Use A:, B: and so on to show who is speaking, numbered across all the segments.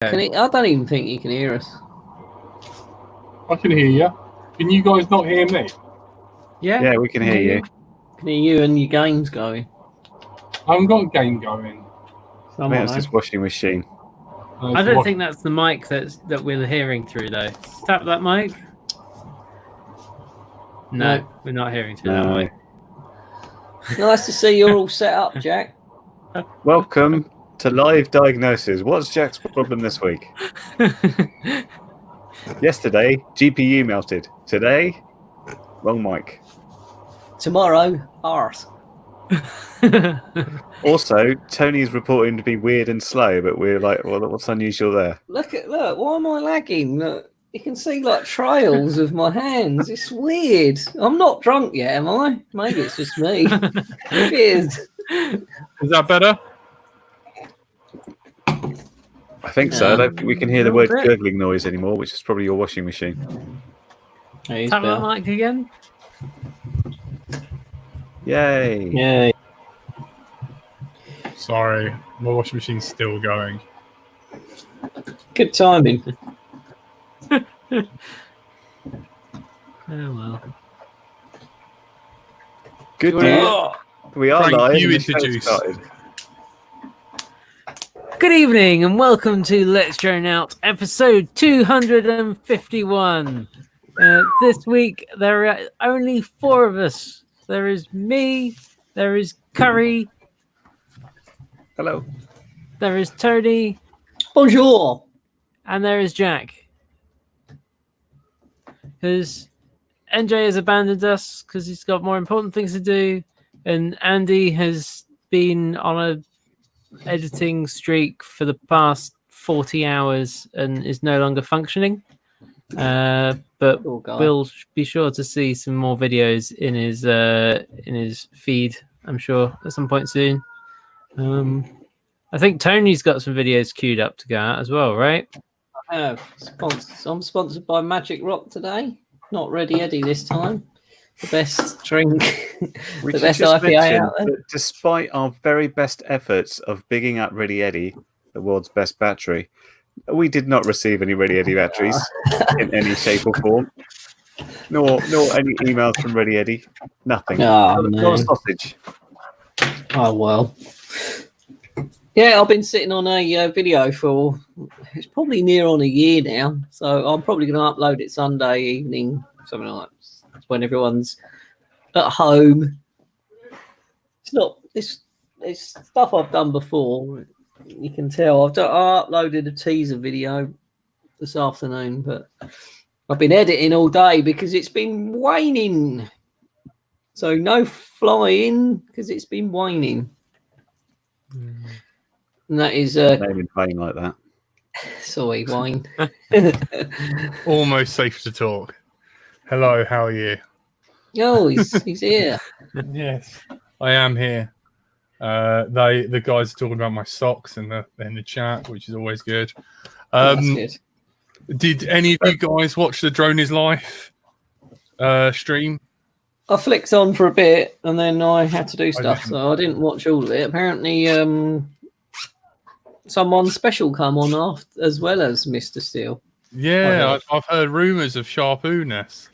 A: I don't even think he can hear us.
B: I can hear you. Can you guys not hear me?
C: Yeah, we can hear you.
A: Can hear you and your game's going.
B: I haven't got a game going.
C: I think that's his washing machine.
D: I don't think that's the mic that we're hearing through, though. Tap that mic. No, we're not hearing through that mic.
A: Nice to see you're all set up, Jack.
C: Welcome to Live Diagnosis. What's Jack's problem this week? Yesterday, GPU melted. Today, wrong mic.
A: Tomorrow, arse.
C: Also, Tony's reporting to be weird and slow, but we're like, well, what's unusual there?
A: Look, why am I lagging? Look, you can see like trails of my hands. It's weird. I'm not drunk yet, am I? Maybe it's just me. Cheers.
B: Is that better?
C: I think so. I don't think we can hear the word gurgling noise anymore, which is probably your washing machine.
D: Tap that mic again.
C: Yay.
A: Yay.
B: Sorry, my washing machine's still going.
A: Good timing.
D: Oh, well.
C: Good deal. We are
B: Frank,
C: live.
B: you
C: and the show
B: introduce.
C: started.
D: Good evening and welcome to Let's Drone Out, episode 251. This week there are only four of us. There is me, there is Curry,
C: Hello.
D: there is Tony,
A: Bonjour.
D: and there is Jack. Because NJ has abandoned us because he's got more important things to do, and Andy has been on a editing streak for the past 40 hours and is no longer functioning. But we'll be sure to see some more videos in his feed, I'm sure, at some point soon. I think Tony's got some videos queued up to go out as well, right?
A: I have. I'm sponsored by Magic Rock today. Not Ready Eddie this time. The best drink,
C: We
A: the
C: should
A: best
C: just
A: IPA
C: mention
A: out there.
C: that despite our very best efforts of bigging up Ready Eddie, the world's best battery, we did not receive any Ready Eddie batteries in any shape or form, nor any emails from Ready Eddie. Nothing.
A: Oh,
C: Not a sausage.
A: Oh, well. Yeah, I've been sitting on a video for, it's probably near on a year now. So I'm probably going to upload it Sunday evening, something like that, when everyone's at home. It's not, it's stuff I've done before. You can tell. I uploaded a teaser video this afternoon, but I've been editing all day because it's been waning. So no flying because it's been waning. And that is
C: Name in vain like that.
A: sorry, wine.
B: Almost safe to talk. Hello, how are you?
A: Oh, he's here.
B: Yes, I am here. The guys are talking about my socks in the chat, which is always good.
A: That's good.
B: Did any of you guys watch the Drone is Life stream?
A: I flicked on for a bit and then I had to do stuff, so I didn't watch all of it. Apparently, someone special come on after, as well as Mr. Steele.
B: Yeah, I've heard rumours of sharpooness.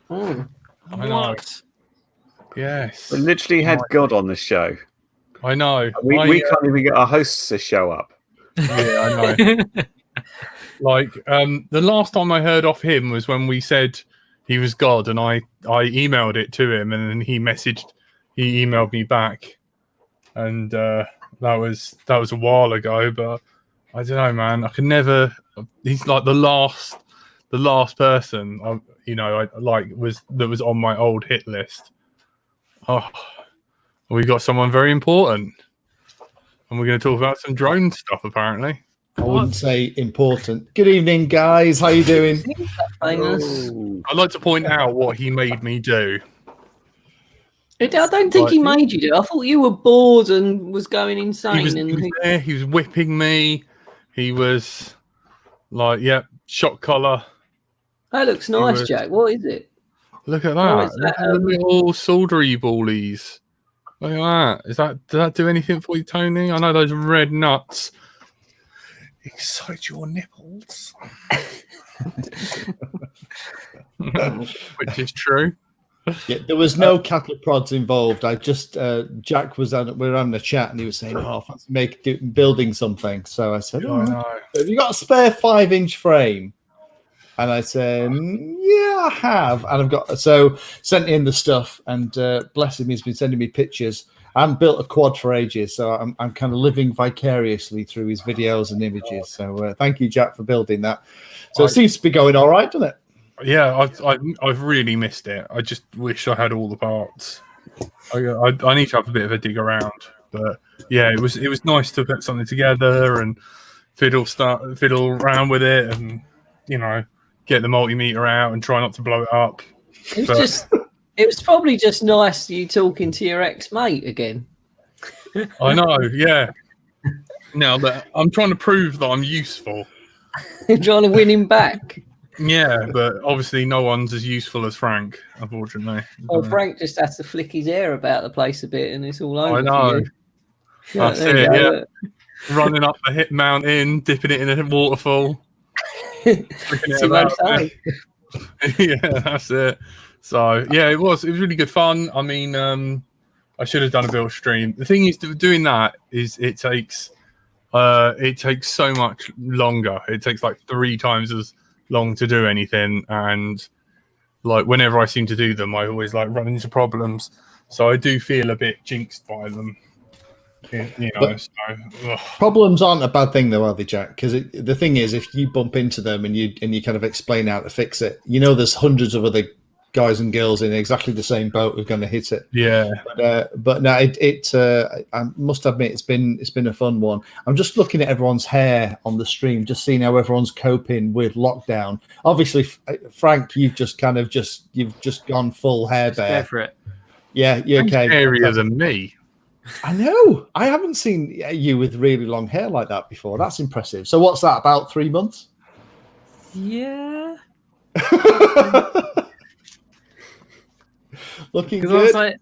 A: Oh.
B: I know. Yes.
C: We literally had God on the show.
B: I know.
C: We can't even get our hosts to show up.
B: Yeah, I know. Like, the last time I heard off him was when we said he was God, and I emailed it to him, and then he emailed me back, and that was a while ago. But I don't know, man. I can never. He's like the last person that was on my old hit list. Oh, we got someone very important, and we're going to talk about some drone stuff. Apparently,
E: I wouldn't say important. Good evening, guys. How you doing?
A: Famous.
B: I'd like to point out what he made me do.
A: I don't think he made you do. I thought you were bored and was going insane.
B: He was whipping me. He was like, shot collar.
A: That looks nice, Jack. What is it?
B: Look at that. Look at the little soldery ballies. Look at that. Does that do anything for you, Tony? I know those red nuts. excite your nipples, which is true.
E: Yeah, there was no cattle prods involved. I just Jack we were having a chat and he was saying, "Oh, I fancy building something." So I said, "Oh,
B: I know.
E: have you got a spare 5-inch frame?" And I said, "Yeah, I have." And I've got sent in the stuff, and bless him, he's been sending me pictures. I haven't built a quad for ages, so I'm kind of living vicariously through his videos and images. So thank you, Jack, for building that. So it seems to be going all right, doesn't it?
B: Yeah, I've really missed it. I just wish I had all the parts. I need to have a bit of a dig around, but yeah, it was nice to put something together and fiddle around with it, and get the multimeter out and try not to blow it up.
A: It was probably just nice you talking to your ex-mate again.
B: I know, yeah. Now that I'm trying to prove that I'm useful.
A: You're trying to win him back.
B: Yeah, but obviously no one's as useful as Frank, unfortunately.
A: Well, Frank just has to flick his hair about the place a bit and it's all over.
B: I know. That's it, yeah. Running up the hip mountain, dipping it in a waterfall. Yeah, that's it. So yeah, it was really good fun. I mean, I should have done a build stream. The thing is, doing that is it takes so much longer. It takes like 3 times as long to do anything, and like whenever I seem to do them, I always like run into problems. So I do feel a bit jinxed by them.
E: Problems aren't a bad thing though, are they, Jack? Because the thing is, if you bump into them and you kind of explain how to fix it, there's hundreds of other guys and girls in exactly the same boat who are going to hit it.
B: Yeah.
E: But no, I must admit it's been a fun one. I'm just looking at everyone's hair on the stream, just seeing how everyone's coping with lockdown. Obviously, Frank, you've just gone full hair bear.
D: Go for it.
E: Yeah, you're okay.
B: Hairier than me.
E: I know. I haven't seen you with really long hair like that before. That's impressive. So what's that, about 3 months?
D: Yeah.
E: Looking good.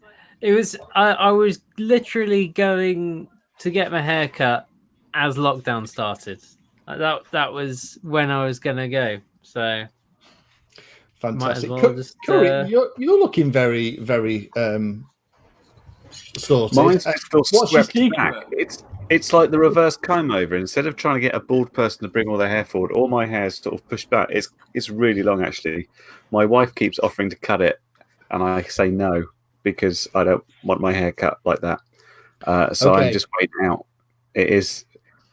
D: I was literally going to get my hair cut as lockdown started. That was when I was going to go. So
E: fantastic.
D: Well
E: you're looking very, very sorted.
C: Mine's still swept back. It's like the reverse comb over. Instead of trying to get a bald person to bring all their hair forward, all my hair's sort of pushed back. It's really long, actually. My wife keeps offering to cut it, and I say no because I don't want my hair cut like that. So I'm just waiting out. It is.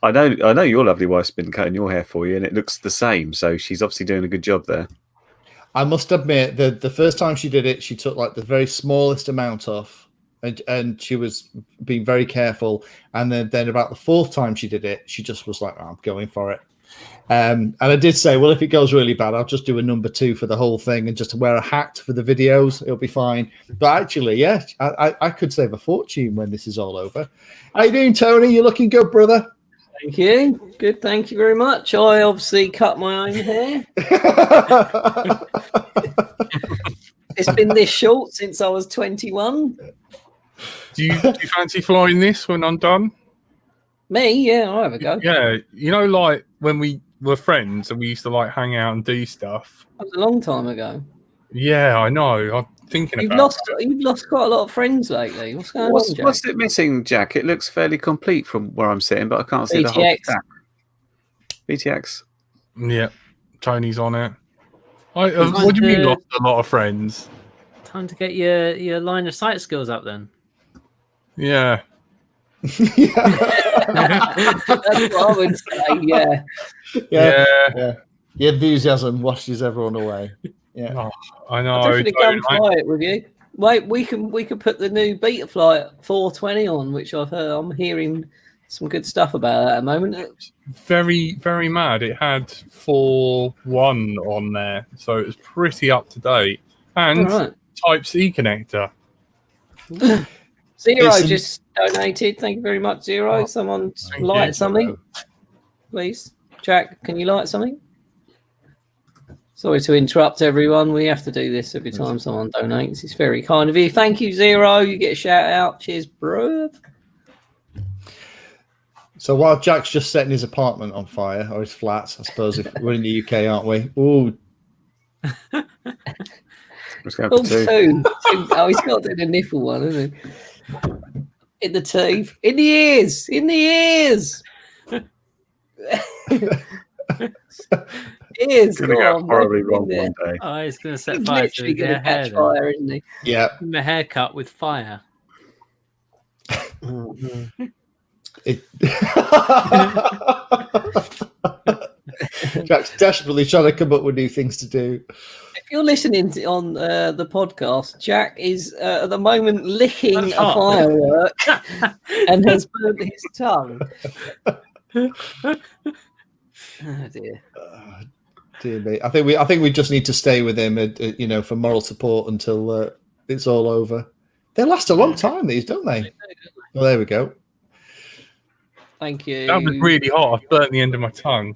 C: I know your lovely wife's been cutting your hair for you, and it looks the same. So she's obviously doing a good job there.
E: I must admit that the first time she did it, she took like the very smallest amount off, and she was being very careful. And then about the 4th time she did it, she just was like, oh, "I'm going for it." And I did say, well, if it goes really bad, I'll just do a number 2 for the whole thing and just wear a hat for the videos. It'll be fine. But actually, yeah, I could save a fortune when this is all over. How you doing, Tony? You looking good, brother?
A: Thank you. Good. Thank you very much. I obviously cut my own hair. It's been this short since I was 21.
B: Do you fancy flying this when I'm done?
A: Me? Yeah, I'll have a go.
B: Yeah, like when we were friends and we used to like hang out and do stuff.
A: That was a long time ago.
B: Yeah, I know. I'm thinking
A: You've
B: about
A: lost quite a lot of friends lately. What's going on, Jack?
C: What's it missing, Jack? It looks fairly complete from where I'm sitting, but I can't see the whole stack. BTX.
B: Yeah, Tony's on it. What do you mean lost a lot of friends?
D: Time to get your line of sight skills up then.
B: Yeah.
A: That's what I would say. Yeah.
E: The enthusiasm washes everyone away. Yeah,
B: oh, I know.
A: I'll definitely go and fly it with you. Wait, we could put the new Betaflight 420 on, which I'm hearing some good stuff about at the moment.
B: Very, very mad. It had 4.1 on there, so it was pretty up to date. And Type-C connector.
A: Zero just donated. Thank you very much, Zero. Someone light something, please. Jack, can you light something? Sorry to interrupt everyone. We have to do this every time someone donates. It's very kind of you. Thank you, Zero. You get a shout out. Cheers, bro.
E: So while Jack's just setting his apartment on fire, or his flat, I suppose, if we're in the UK, aren't we? Ooh.
C: Let's go
A: Oh,
C: for two.
A: two. Oh, he's not doing a nipple one, isn't he? In the teeth. In the ears. In the ears. Ears.
C: It's going to
A: Go
C: go
A: on,
C: horribly
A: make it
C: wrong
A: in there.
C: one day.
D: Oh, he's going to set
A: He's
D: fire to
A: literally
D: his
A: going to
D: hair.
A: catch
D: Then.
A: fire, isn't he?
E: Yeah.
D: Give him a haircut with fire.
E: Jack's desperately trying to come up with new things to do.
A: If you're listening on the podcast, Jack is at the moment licking
D: That's
A: a
D: hot.
A: firework and has burnt his tongue. Oh dear.
E: Dear me. I think we just need to stay with him, for moral support until it's all over. They last a long time, these, don't they? Well, there we go.
A: Thank you.
B: That was really hot. I've burnt the end of my tongue.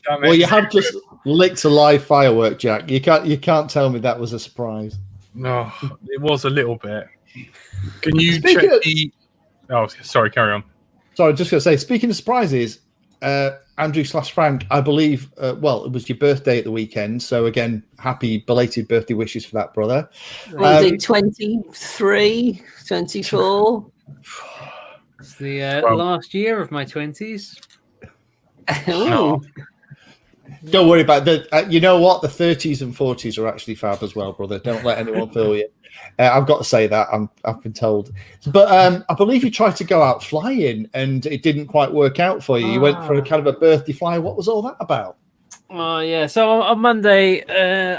E: Well, you have just licked a live firework, Jack. You can't tell me that was a surprise.
B: No, it was a little bit. Can you
E: Speaking
B: check
E: of-
B: the? Oh, sorry. Carry on.
E: Sorry, just going to say, speaking of surprises, Andrew/Frank, I believe, it was your birthday at the weekend. So again, happy belated birthday wishes for that, brother.
A: Was it 23, 24?
D: It's the
B: Well-
D: last year of my 20s.
A: Ooh.
E: Don't worry about that. You know what? The 30s and 40s are actually fab as well, brother. Don't let anyone fool you. I've got to say that. I've been told. But I believe you tried to go out flying and it didn't quite work out for you. You went for a kind of a birthday fly. What was all that about?
D: Oh, yeah. So on Monday,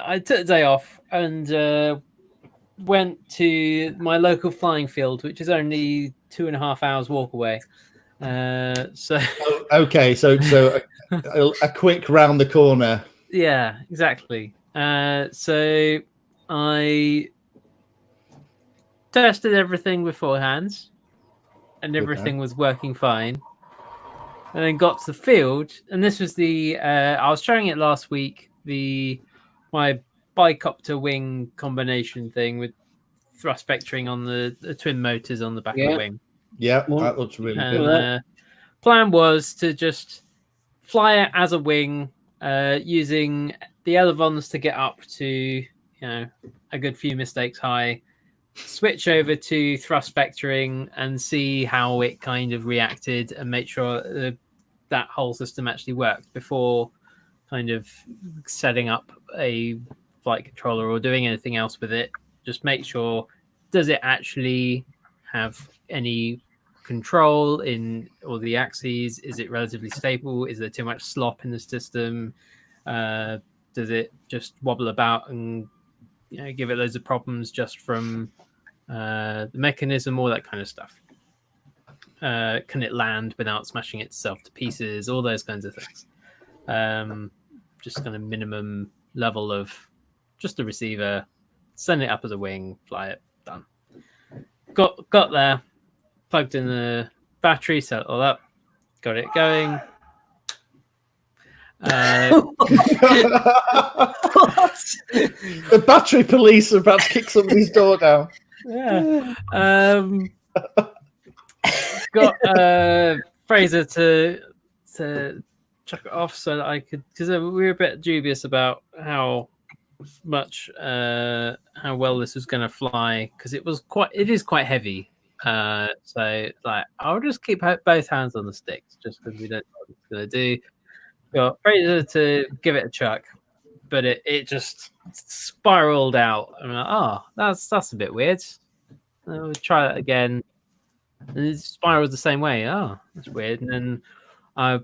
D: I took the day off and went to my local flying field, which is only 2.5 hours walk away.
E: Okay, so a quick round the corner.
D: Yeah, exactly. So I tested everything beforehand, and everything was working fine. And then got to the field, and this was I was showing it last week. My bicopter wing combination thing with thrust vectoring on the twin motors on the back of the wing.
E: Yeah, that looks really good.
D: And plan was to just fly it as a wing, using the elevons to get up to a good few mistakes high, switch over to thrust vectoring and see how it kind of reacted and make sure that whole system actually worked before kind of setting up a flight controller or doing anything else with it. Just make sure, does it actually have any control in all the axes? Is it relatively stable? Is there too much slop in the system? Does it just wobble about and give it loads of problems just from the mechanism, all that kind of stuff? Can it land without smashing itself to pieces? All those kinds of things. Just kind of minimum level of just a receiver, send it up as a wing, fly it, done. Got there, plugged in the battery, set it all up, got it going.
E: The battery police are about to kick somebody's door down.
D: Yeah. Got Fraser to chuck it off so that I could, because we were a bit dubious about how well this was going to fly, because it is quite heavy. So like I'll just keep both hands on the sticks just because we don't know what it's going to do. Got Fraser to give it a chuck, but it just spiraled out. I'm like, oh, that's a bit weird. We'll try that again. And it spirals the same way. Oh, that's weird. And then I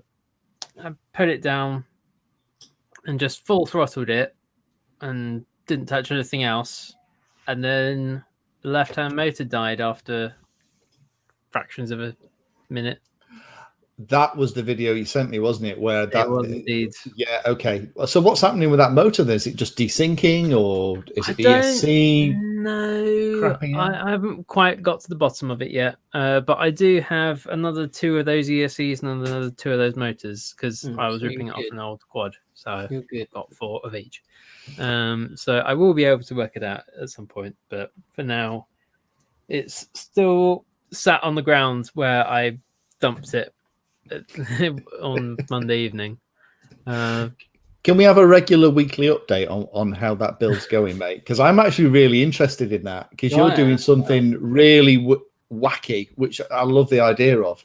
D: put it down and just full throttled it and didn't touch anything else. And then the left-hand motor died after fractions of a minute.
E: That was the video you sent me, wasn't it? Where that
D: It was indeed.
E: Yeah, okay. So what's happening with that motor then? Is it just desyncing or is it ESC?
D: No, I haven't quite got to the bottom of it yet. But I do have another 2 of those ESCs and another 2 of those motors because I was ripping it off an old quad. So I've got 4 of each. So I will be able to work it out at some point. But for now, it's still sat on the ground where I dumped it on Monday evening.
E: Can we have a regular weekly update on how that build's going, mate? Because I'm actually really interested in that, because you're doing something really wacky, which I love the idea of.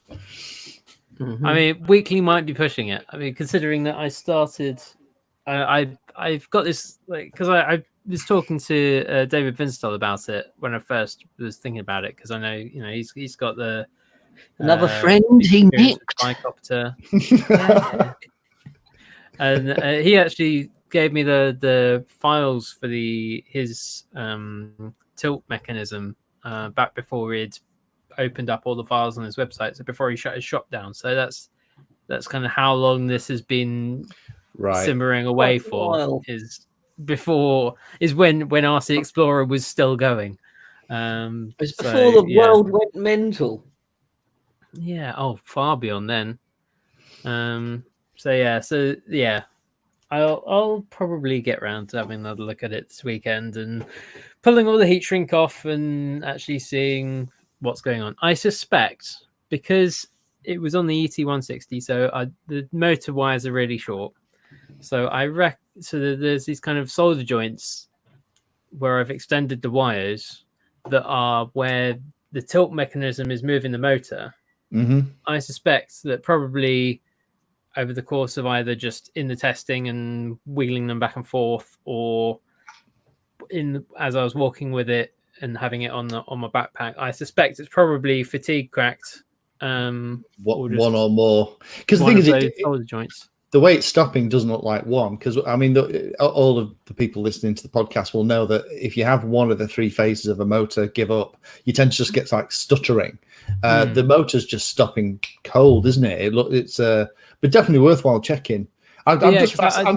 A: Mhm.
D: I mean, weekly might be pushing it. I mean, considering that I started, I've got this, like, because I was talking to David Vinstall about it when I first was thinking about it, because I know, you know, he's got the
A: Another friend he
D: experience with
A: nicked.
D: Bicopter. Yeah. And he actually gave me the files for his tilt mechanism back before he'd opened up all the files on his website. So before he shut his shop down. So that's kind of how long this has been
E: Right.
D: simmering away
A: Quite a
D: for.
A: while.
D: Is when RC Explorer was still going.
A: It's
D: so,
A: before the
D: yeah.
A: world went mental.
D: Yeah. Oh, far beyond then. So yeah. I'll probably get around to having another look at it this weekend and pulling all the heat shrink off and actually seeing what's going on. I suspect, because it was on the ET160, so the motor wires are really short. So there's these kind of solder joints where I've extended the wires that are where the tilt mechanism is moving the motor.
E: Mm-hmm.
D: I suspect that probably over the course of either just in the testing and wheeling them back and forth, or as I was walking with it and having it on my backpack, I suspect it's probably fatigue cracked. Or just
E: One or more. Because the
D: one
E: thing
D: of
E: is,
D: those solder joints.
E: the way it's stopping doesn't look like one. Because I mean, all of the people listening to the podcast will know that if you have one of the three phases of a motor give up, you tend to just get like stuttering. The motor's just stopping cold, isn't it? It's but definitely worthwhile checking. I'm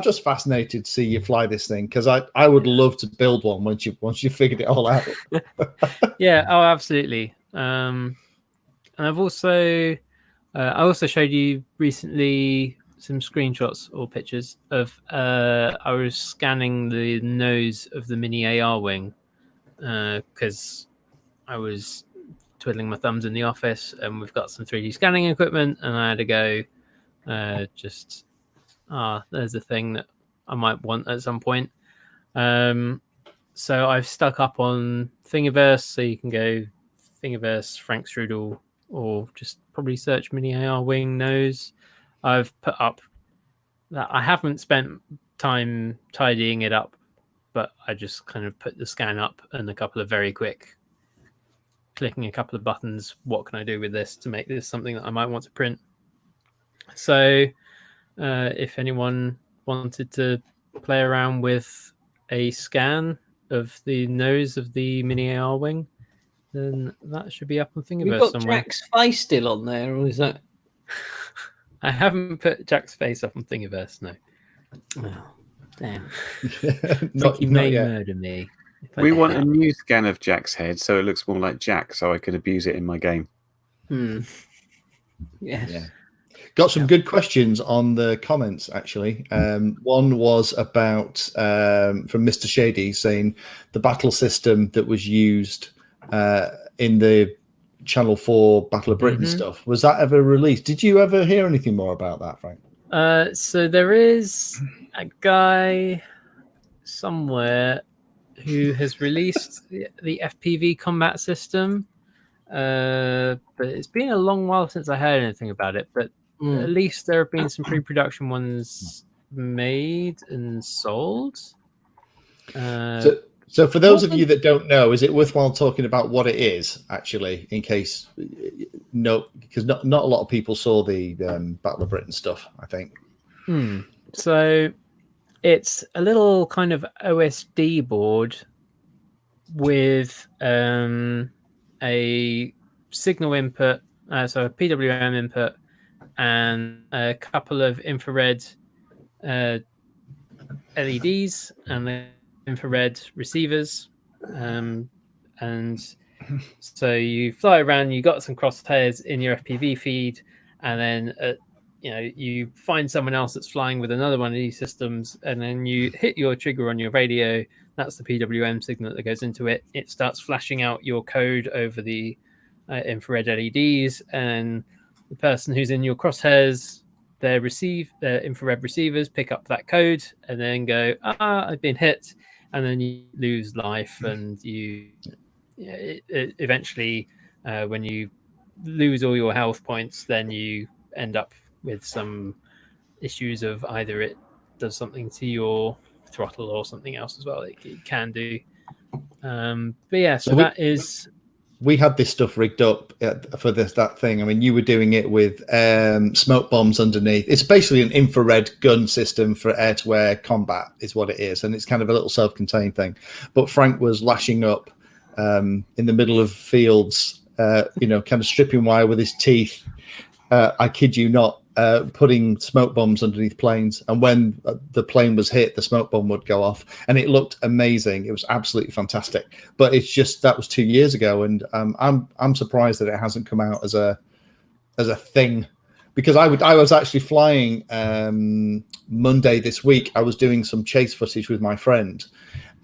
E: just fascinated to see you fly this thing, because I would love to build one once you figured it all out.
D: Yeah. Oh, absolutely. And I've also I also showed you recently some screenshots or pictures of I was scanning the nose of the mini AR wing because I was twiddling my thumbs in the office, and we've got some 3D scanning equipment, and I had to go there's a thing that I might want at some point. So I've stuck up on Thingiverse, so you can go Thingiverse Frank Strudel, or just probably search mini AR wing nose. I've put up that I haven't spent time tidying it up, but I just kind of put the scan up and a couple of very quick clicking a couple of buttons. What can I do with this to make this something that I might want to print? So if anyone wanted to play around with a scan of the nose of the mini AR wing, then that should be up on
A: You've
D: Thingiverse
A: got
D: somewhere.
A: Jack's face still on there, or is that?
D: I haven't put Jack's face up on Thingiverse, no.
A: Oh, damn.
E: not
D: You may
E: yet.
D: murder me.
C: We want a new scan of Jack's head so it looks more like Jack, so I can abuse it in my game.
A: Yes.
E: Yeah. Got some good questions on the comments, actually. One was about from Mr. Shady saying the battle system that was used in the Channel 4 Battle of Britain stuff. Was that ever released? Did you ever hear anything more about that, Frank?
D: So there is a guy somewhere who has released the FPV combat system, but it's been a long while since I heard anything about it. But at least there have been some pre-production ones made and sold.
E: So for those of you that don't know, is it worthwhile talking about what it is, actually, in case because not a lot of people saw the Battle of Britain stuff, I think.
D: So it's a little kind of OSD board with a signal input, so a PWM input, and a couple of infrared LEDs and the infrared receivers. And so you fly around, you got some crosshairs in your FPV feed, and then you find someone else that's flying with another one of these systems, and then you hit your trigger on your radio. That's the PWM signal that goes into it. It starts flashing out your code over the infrared LEDs, and the person who's in your crosshairs, their infrared receivers pick up that code and then go, I've been hit, and then you lose life, and eventually, when you lose all your health points, then you end up with some issues of either it does something to your throttle or something else as well. It can do. But yeah, so that is.
E: We had this stuff rigged up for that thing. I mean, you were doing it with smoke bombs underneath. It's basically an infrared gun system for air-to-air combat is what it is, and it's kind of a little self-contained thing. But Frank was lashing up in the middle of fields, kind of stripping wire with his teeth. I kid you not, putting smoke bombs underneath planes, and when the plane was hit, the smoke bomb would go off, and it looked amazing. It was absolutely fantastic. But it's just that was 2 years ago, and I'm surprised that it hasn't come out as a thing, because I was actually flying Monday this week. I was doing some chase footage with my friend.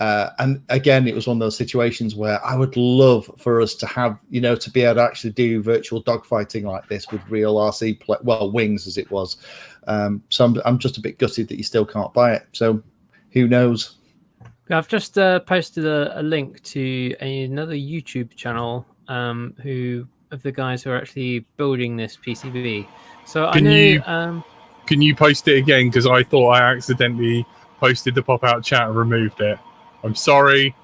E: And again, it was one of those situations where I would love for us to have, to be able to actually do virtual dogfighting like this with real RC, wings as it was. So I'm just a bit gutted that you still can't buy it. So who knows?
D: I've just posted a link to another YouTube channel who of the guys who are actually building this PCB. So
B: Can you post it again? Because I thought I accidentally posted the pop-out chat and removed it. I'm sorry,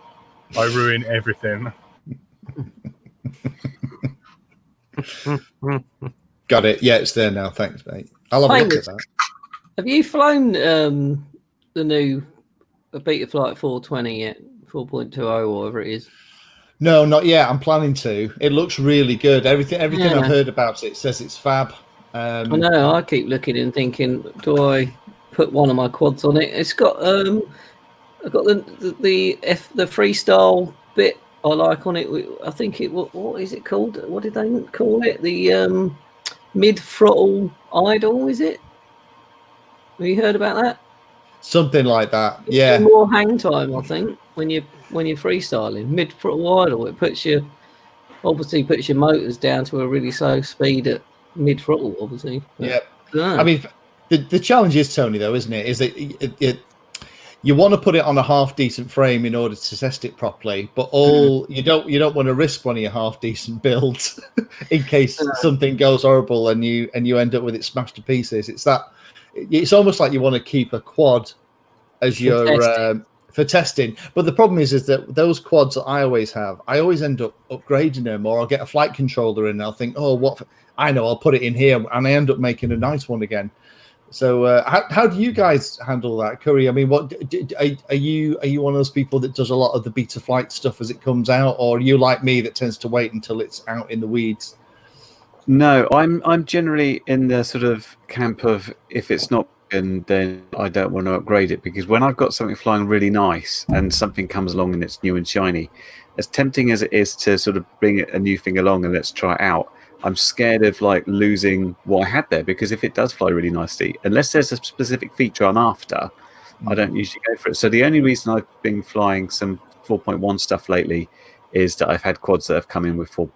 B: I ruined everything.
E: Got it. Yeah, it's there now. Thanks, mate. I'll have a look at that.
A: Have you flown the new Betaflight 420 yet? 4.20 or whatever it is.
E: No, not yet. I'm planning to. It looks really good. Everything I've heard about it says it's fab.
A: I know. I keep looking and thinking, do I put one of my quads on it? It's got I've got the freestyle bit I like on it. I think what is it called? What did they call it? The mid throttle idle, is it? Have you heard about that?
E: Something like that. Yeah.
A: More hang time, I think, when you're freestyling. Mid throttle idle. It puts your motors down to a really slow speed at mid throttle, obviously.
E: Yeah. I mean, the challenge is, Tony, though, isn't it? Is that you want to put it on a half decent frame in order to test it properly, but you don't want to risk one of your half decent builds in case something goes horrible and you end up with it smashed to pieces. It's almost like you want to keep a quad as for testing. But the problem is that those quads that I always end up upgrading them, or I'll get a flight controller in and I'll think, I'll put it in here, and I end up making a nice one again. So how do you guys handle that, Curry? I mean, what are you one of those people that does a lot of the Betaflight stuff as it comes out, or are you like me that tends to wait until it's out in the weeds?
C: No, I'm generally in the sort of camp of, if it's not broken, then I don't want to upgrade it, because when I've got something flying really nice and something comes along and it's new and shiny, as tempting as it is to sort of bring a new thing along and let's try it out, I'm scared of losing what I had there, because if it does fly really nicely, unless there's a specific feature I'm after, I don't usually go for it. So the only reason I've been flying some 4.1 stuff lately is that I've had quads that have come in with 4.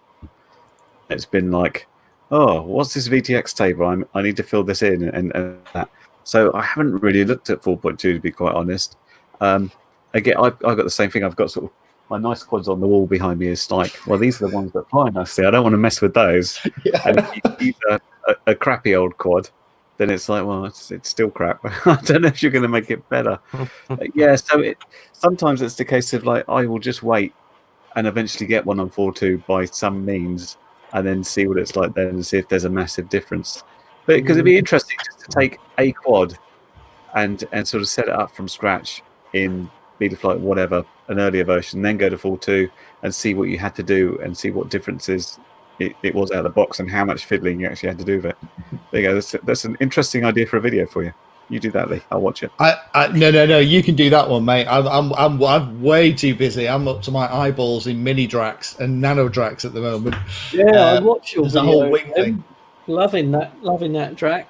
C: It's been like, oh, what's this VTX table? I need to fill this in and that. So I haven't really looked at 4.2, to be quite honest. Again, I've got the same thing. I've got sort of my nice quads on the wall behind me. Is like, well, these are the ones that fly nicely. I don't want to mess with those. Yeah. And if you use a crappy old quad, then it's like, well, it's still crap. I don't know if you're going to make it better. Yeah, so sometimes it's the case of I will just wait and eventually get one on 4.2 by some means, and then see what it's like then and see if there's a massive difference. But because it'd be interesting just to take a quad and sort of set it up from scratch in Betaflight, whatever, an earlier version, then go to 4.2 and see what you had to do and see what differences it was out of the box and how much fiddling you actually had to do with it. There you go. That's an interesting idea for a video for you. You do that, Lee. I'll watch it.
E: No. You can do that one, mate. I'm way too busy. I'm up to my eyeballs in mini Drax and nano Drax at the moment.
A: Yeah, I watch your video.
E: The whole wing thing.
A: Loving that Drax.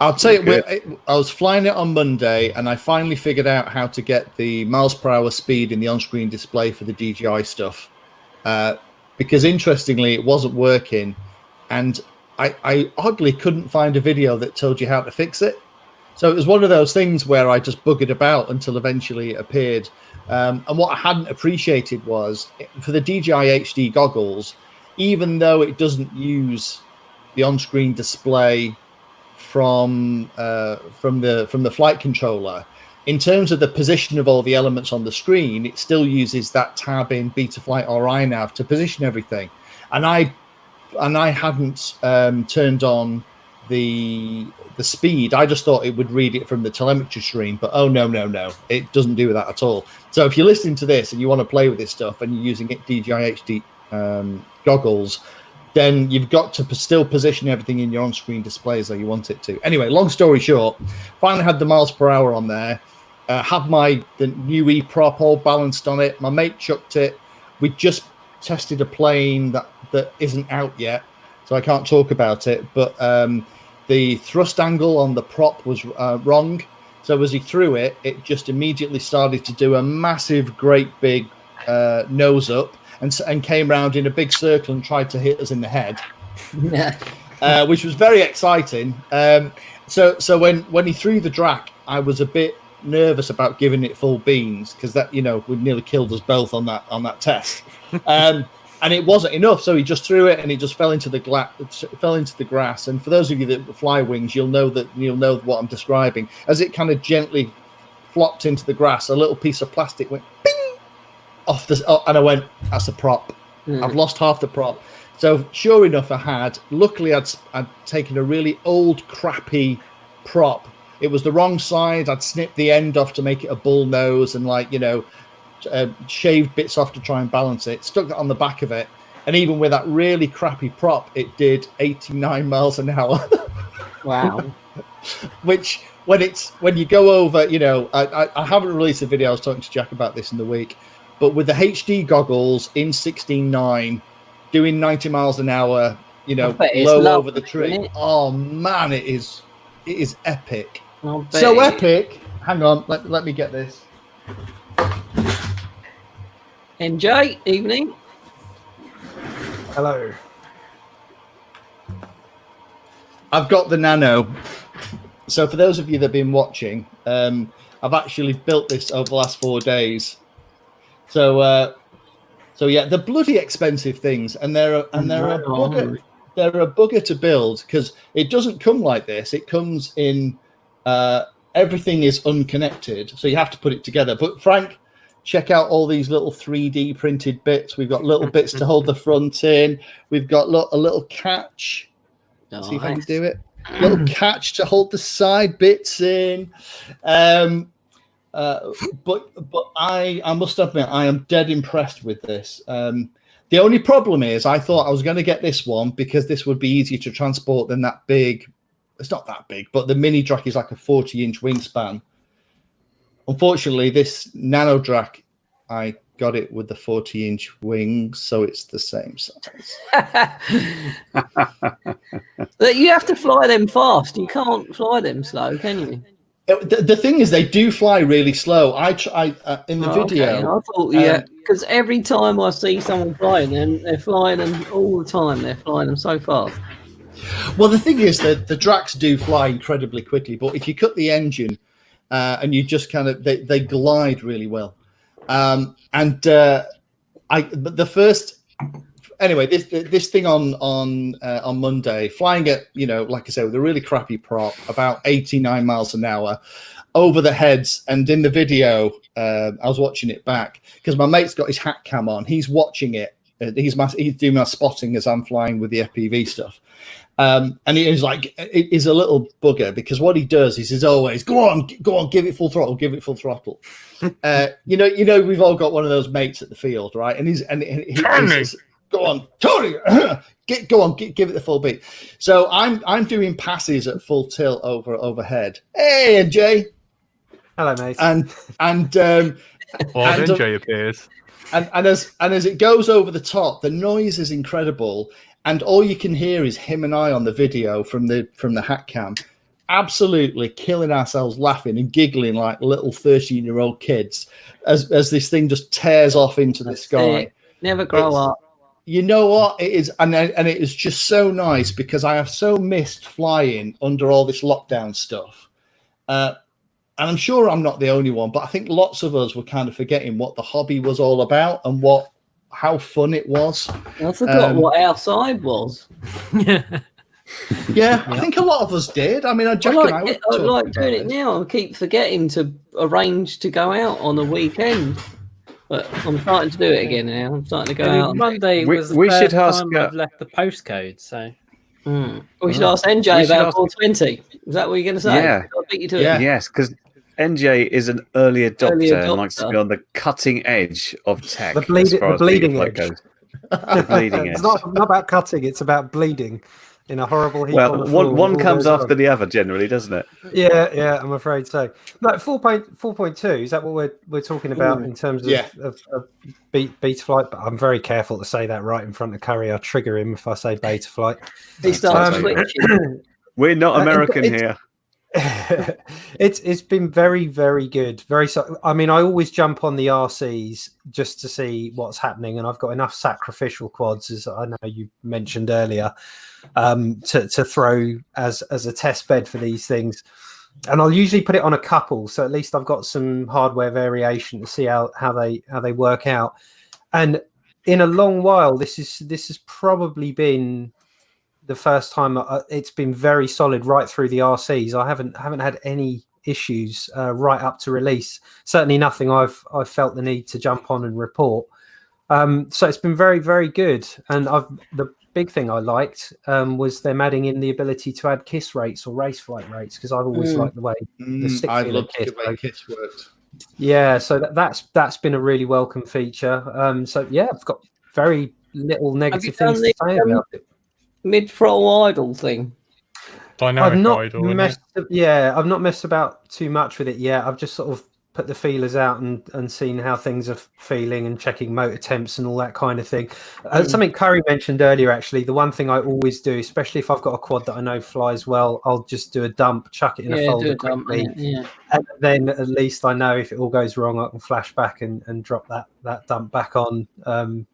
E: I'll tell you, I was flying it on Monday, and I finally figured out how to get the miles per hour speed in the on-screen display for the DJI stuff. Because interestingly, it wasn't working, and I oddly couldn't find a video that told you how to fix it. So it was one of those things where I just buggered about until eventually it appeared. And what I hadn't appreciated was for the DJI HD goggles, even though it doesn't use the on-screen display from the flight controller, in terms of the position of all the elements on the screen, it still uses that tab in Betaflight or iNav to position everything. And I hadn't turned on the speed. I just thought it would read it from the telemetry screen, but oh no, it doesn't do that at all. So if you're listening to this and you want to play with this stuff and you're using DJI HD goggles, then you've got to still position everything in your on-screen display as you want it to. Anyway, long story short, finally had the miles per hour on there. Had the new E-prop all balanced on it. My mate chucked it. We just tested a plane that isn't out yet, so I can't talk about it, but the thrust angle on the prop was wrong. So as he threw it, it just immediately started to do a massive, great big nose up and came round in a big circle and tried to hit us in the head, which was very exciting. So when he threw the drac, I was a bit nervous about giving it full beans because that would nearly killed us both on that test. And it wasn't enough, so he just threw it, and it just fell into the grass. And for those of you that fly wings, you'll know what I'm describing. As it kind of gently flopped into the grass, a little piece of plastic went bing off and I went, "That's a prop. I've lost half the prop." So sure enough, I had. Luckily, I'd taken a really old, crappy prop. It was the wrong side. I'd snipped the end off to make it a bull nose, and shaved bits off to try and balance it, stuck that on the back of it, and even with that really crappy prop, it did 89 miles an hour.
A: Wow.
E: Which when you go over, I haven't released a video. I was talking to Jack about this in the week, but with the HD goggles in 16.9 doing 90 miles an hour, low over the tree, oh man, it is epic. So epic. Hang on, let me get this.
A: NJ, evening.
F: Hello.
E: I've got the Nano. So for those of you that have been watching, I've actually built this over the last 4 days. So yeah, they're bloody expensive things, and they're a bugger to build because it doesn't come like this. It comes in everything is unconnected, so you have to put it together. But Frank, check out all these little 3D printed bits. We've got little bits to hold the front in. We've got a little catch. Nice. See if I can do it. Little catch to hold the side bits in. But I must admit, I am dead impressed with this. The only problem is I thought I was going to get this one because this would be easier to transport than that big. It's not that big, but the mini drac is like a 40-inch wingspan. Unfortunately, this Nano drac, I got it with the 40-inch wings, so it's the same size.
A: You have to fly them fast. You can't fly them slow, can you?
E: The thing is, they do fly really slow. I try in the video.
A: Okay. I thought, because every time I see someone flying them, they're flying them all the time. They're flying them so fast.
E: Well, the thing is that the dracs do fly incredibly quickly, but if you cut the engine and you just kind of they glide really well. But the first. Anyway, this thing on Monday, flying at, like I said, with a really crappy prop, about 89 miles an hour, over the heads. And in the video, I was watching it back because my mate's got his hat cam on. He's watching it. He's doing my spotting as I'm flying with the FPV stuff. And he's like, he's a little bugger because what he does is he's always, go on, give it full throttle. We've all got one of those mates at the field, right? And he's go on, Tony, give it the full beat. So I'm doing passes at full tilt overhead. Hey, NJ.
F: Hello, mate.
E: And
B: NJ appears.
E: And as it goes over the top, the noise is incredible, and all you can hear is him and I on the video from the hat cam, absolutely killing ourselves laughing and giggling like little 13-year-old kids as this thing just tears off into the sky.
A: Never grow up.
E: You know what it is, and it is just so nice because I have so missed flying under all this lockdown stuff, and I'm sure I'm not the only one. But I think lots of us were kind of forgetting what the hobby was all about and how fun it was.
A: I forgot what outside was.
E: Yeah, I think a lot of us did. I mean, Jack and I were
A: I
E: talking
A: like
E: about
A: doing it now. I keep forgetting to arrange to go out on a weekend. But I'm starting to do it again now. I'm starting to go out.
D: Monday
C: We-
D: was the
C: we
D: first
C: should ask,
D: time I've left the postcode, so
A: We should ask NJ
C: We should
A: about
C: ask-
A: 420. Is that what you're going to say?
C: Yeah.
A: I'll beat you to
E: Yeah.
A: it.
C: Yes, because NJ is an early adopter,
A: Early
C: and likes to
A: adopter.
C: be on the cutting edge of tech
F: The bleeding
C: Betaflight
F: edge.
C: goes. The bleeding edge.
F: It's not about cutting; it's about bleeding in a horrible heap on
C: Well,
F: the floor.
C: one
F: All
C: comes
F: goes
C: after
F: wrong.
C: the other, generally, doesn't it?
F: Yeah, I'm afraid so. No, 4.2, is that what we're talking about in terms of,
E: Yeah.
F: of Betaflight? But I'm very careful to say that right in front of Curry. I'll trigger him if I say Betaflight.
A: He starts
C: Um,
A: twitching.
C: We're not American
F: it's-
C: here.
F: It's been very, very good. I mean, I always jump on the RCs just to see what's happening, and I've got enough sacrificial quads, as I know you mentioned earlier, to throw as a test bed for these things. And I'll usually put it on a couple, so at least I've got some hardware variation to see how they work out. And in a long while, this has probably been the first time it's been very solid right through the RCs. I haven't had any issues right up to release. Certainly nothing I've felt the need to jump on and report. So it's been very, very good. And the big thing I liked was them adding in the ability to add KISS rates or race flight rates, because I've always liked the way the stick
E: I
F: feel
E: love
F: of
E: the way KISS worked.
F: Yeah, so that's been a really welcome feature. So yeah, I've got very little negative things to say about it.
A: Mid-throttle idle thing.
B: Dynamic
F: I've not
B: idle, isn't
F: messed.
B: it?
F: Yeah, I've not messed about too much with it yet. I've just sort of put the feelers out and seen how things are feeling and checking motor temps and all that kind of thing. Something Curry mentioned earlier, actually, the one thing I always do, especially if I've got a quad that I know flies well, I'll just do a dump, chuck it in a folder quickly, and then at least I know if it all goes wrong, I can flash back and drop that dump back on.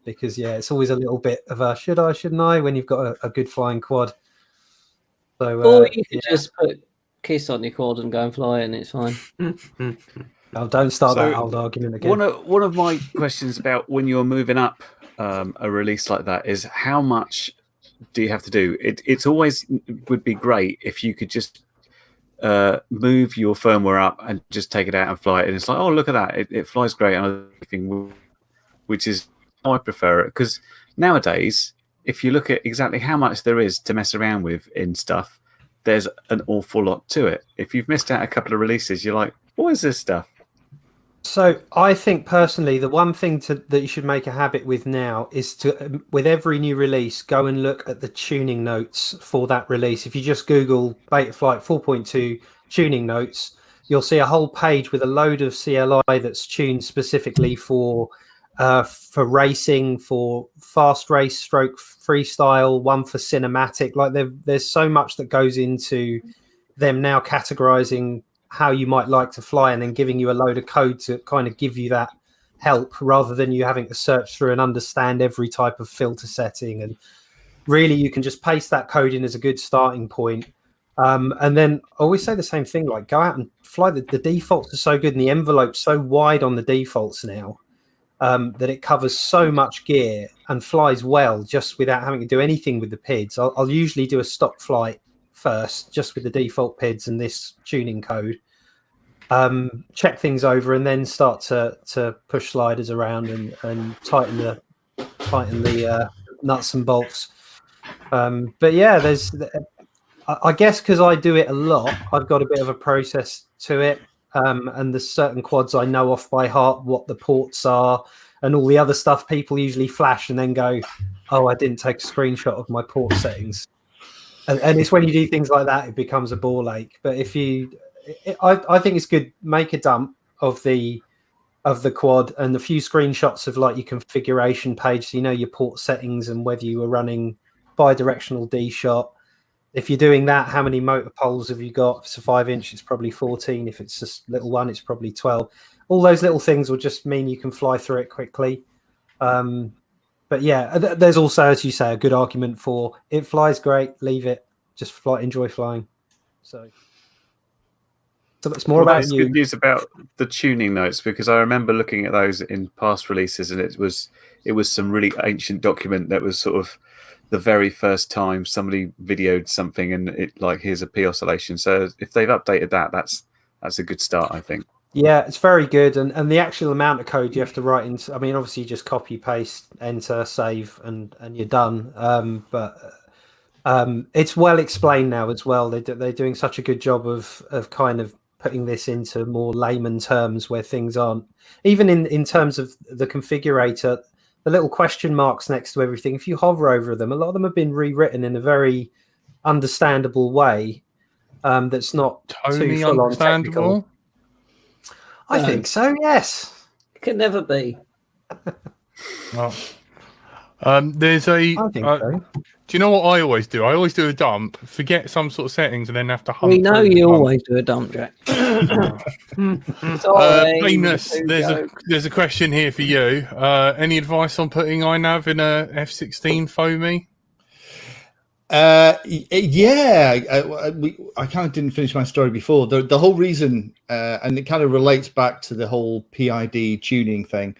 F: Because yeah, it's always a little bit of a should I, shouldn't I, when you've got a good flying quad. So,
A: or you could just put KISS on your quad and go and fly it, and it's fine.
F: Oh, don't start
C: So,
F: that old argument again.
C: One of my questions about when you're moving up a release like that is how much do you have to do? It's always would be great if you could just move your firmware up and just take it out and fly it. And it's like, oh, look at that. It flies great on everything, which is how I prefer it. Because nowadays, if you look at exactly how much there is to mess around with in stuff, there's an awful lot to it. If you've missed out a couple of releases, you're like, what is this stuff?
F: So I think personally, the one thing that you should make a habit with now is to, with every new release, go and look at the tuning notes for that release. If you just Google Betaflight 4.2 tuning notes, you'll see a whole page with a load of CLI that's tuned specifically for racing, for fast race stroke freestyle, one for cinematic. Like there's so much that goes into them now categorizing how you might like to fly and then giving you a load of code to kind of give you that help, rather than you having to search through and understand every type of filter setting. And really you can just paste that code in as a good starting point. And then I always say the same thing, like go out and fly. The defaults are so good and the envelope's so wide on the defaults now that it covers so much gear and flies well just without having to do anything with the PIDs. I'll usually do a stock flight first, just with the default PIDs and this tuning code, check things over, and then start to push sliders around and tighten the nuts and bolts. But yeah, I guess because I do it a lot, I've got a bit of a process to it, and there's certain quads I know off by heart what the ports are and all the other stuff people usually flash and then go, oh, I didn't take a screenshot of my port settings. And it's when you do things like that, it becomes a ball ache. But if I think it's good, make a dump of the quad and a few screenshots of like your configuration page, so you know your port settings and whether you were running bi-directional D-shot. If you're doing that, how many motor poles have you got? If it's a 5-inch, it's probably 14. If it's a little one, it's probably 12. All those little things will just mean you can fly through it quickly. But yeah, there's also, as you say, a good argument for it flies great, leave it, just fly, enjoy flying. So it's more about
C: that's
F: you.
C: good news about the tuning notes, because I remember looking at those in past releases, and it was some really ancient document that was sort of the very first time somebody videoed something, and it like, here's a P oscillation. So if they've updated that, that's a good start, I think.
F: Yeah, it's very good, and the actual amount of code you have to write into. I mean, obviously, you just copy, paste, enter, save, and you're done. But it's well explained now as well. They're doing such a good job of kind of putting this into more layman terms where things aren't. Even in terms of the configurator, the little question marks next to everything, if you hover over them, a lot of them have been rewritten in a very understandable way. That's not
B: Totally
F: too full on
B: understandable.
F: technical. I think so. Yes.
A: It can never be.
B: Oh. There's a.
F: I think so.
B: Do you know what I always do? I always do a dump, forget some sort of settings, and then have to hunt.
A: We know
B: through the
A: you
B: dump.
A: always do a dump, Jack. Sorry,
B: Venus, there's a question here for you. Any advice on putting iNav in a F-16 foamy?
E: Yeah, I kind of didn't finish my story before. The whole reason, and it kind of relates back to the whole PID tuning thing.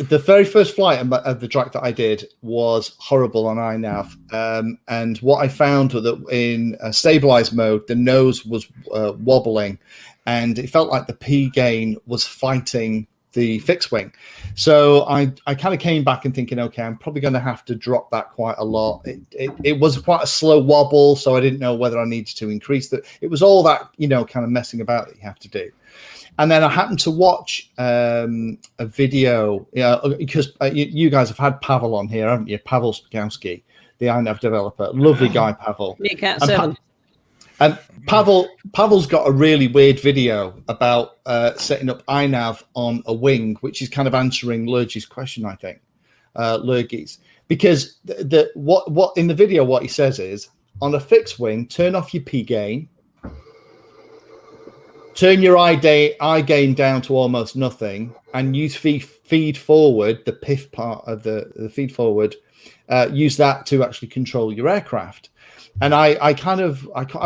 E: The very first flight of the track that I did was horrible on iNav, and what I found was that in stabilized mode, the nose was wobbling, and it felt like the P gain was fighting the fixed wing. So I kind of came back and thinking, okay, I'm probably going to have to drop that quite a lot. It was quite a slow wobble, so I didn't know whether I needed to increase that. It was all that, kind of messing about that you have to do. And then I happened to watch a video, because you guys have had Pavel on here, haven't you? Pavel Spakowski, the iNav developer. Lovely guy, Pavel.
A: Meerkat 7.
E: And Pavel's got a really weird video about setting up iNav on a wing, which is kind of answering Lurgy's question, I think. Lurgy's. Because what in the video, what he says is, on a fixed wing, turn off your P gain, turn your I gain down to almost nothing, and use feed forward, the PIF part of the feed forward, use that to actually control your aircraft. And I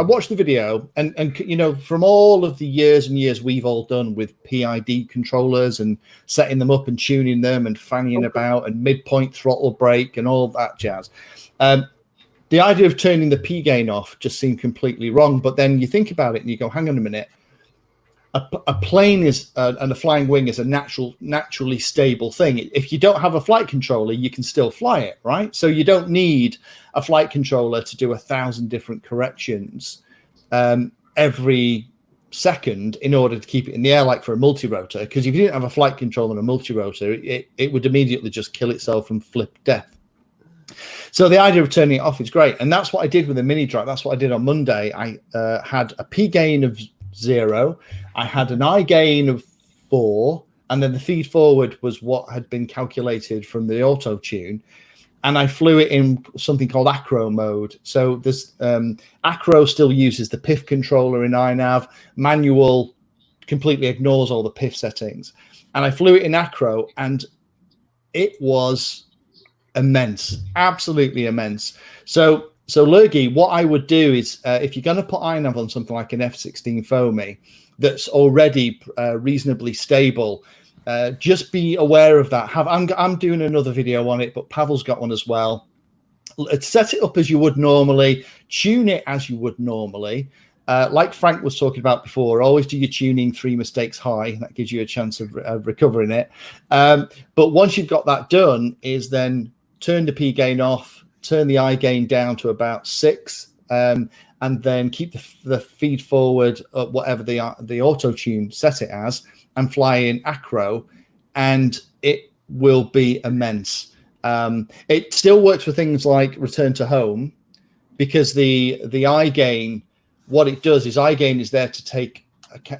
E: watched the video, and from all of the years and years we've all done with PID controllers and setting them up and tuning them and fanning about and midpoint throttle brake and all that jazz, the idea of turning the P gain off just seemed completely wrong. But then you think about it and you go, hang on a minute. A plane is and a flying wing is a naturally stable thing. If you don't have a flight controller, you can still fly it, right? So you don't need a flight controller to do 1,000 different corrections every second in order to keep it in the air, like for a multi-rotor. Because if you didn't have a flight controller and a multi-rotor, it would immediately just kill itself and flip death. So the idea of turning it off is great, and that's what I did with the mini drive. That's what I did on Monday. I had a P gain of 0. I had an I gain of 4, and then the feed forward was what had been calculated from the auto tune, and I flew it in something called acro mode. So this acro still uses the PIF controller in iNav. Manual completely ignores all the PIF settings, and I flew it in acro, and it was immense, absolutely immense. So Lurgy, what I would do is, if you're going to put iNav on something like an F-16 foamy that's already reasonably stable, just be aware of that. I'm doing another video on it, but Pavel's got one as well. Set it up as you would normally, tune it as you would normally. Like Frank was talking about before, always do your tuning 3 mistakes high. That gives you a chance of recovering it. But once you've got that done, is then turn the P gain off, turn the I gain down to about 6, and then keep the feed forward at whatever the auto tune set it as, and fly in acro, and it will be immense. It still works for things like return to home, because the I gain, what it does is I gain is there to take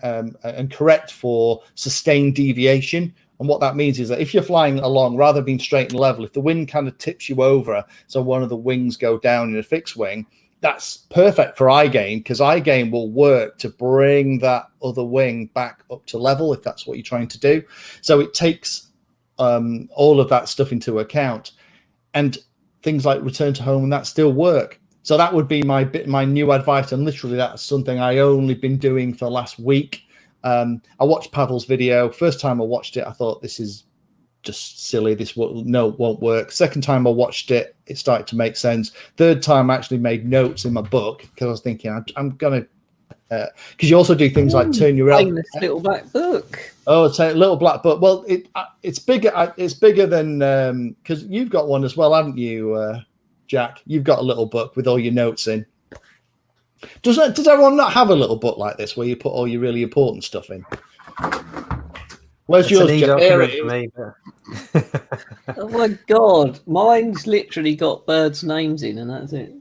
E: and correct for sustained deviation. And what that means is that if you're flying along, rather than being straight and level, if the wind kind of tips you over, so one of the wings go down in a fixed wing, that's perfect for I gain, because I gain will work to bring that other wing back up to level if that's what you're trying to do. So it takes all of that stuff into account, and things like return to home and that still work. So that would be my new advice, and literally that's something I only been doing for the last week. I watched Pavel's video. First time I watched it, I thought this is just silly. This won't work. Second time I watched it, it started to make sense. Third time I actually made notes in my book because I was thinking I'm gonna. Because you also do things like turn your
A: famous little black book.
E: Oh, it's a little black book. Well, it's bigger. It's bigger than because you've got one as well, haven't you, Jack? You've got a little book with all your notes in. Does everyone not have a little book like this where you put all your really important stuff in? Where's yours, Jack? There it is.
A: Oh my god, mine's literally got birds' names in, and that's it.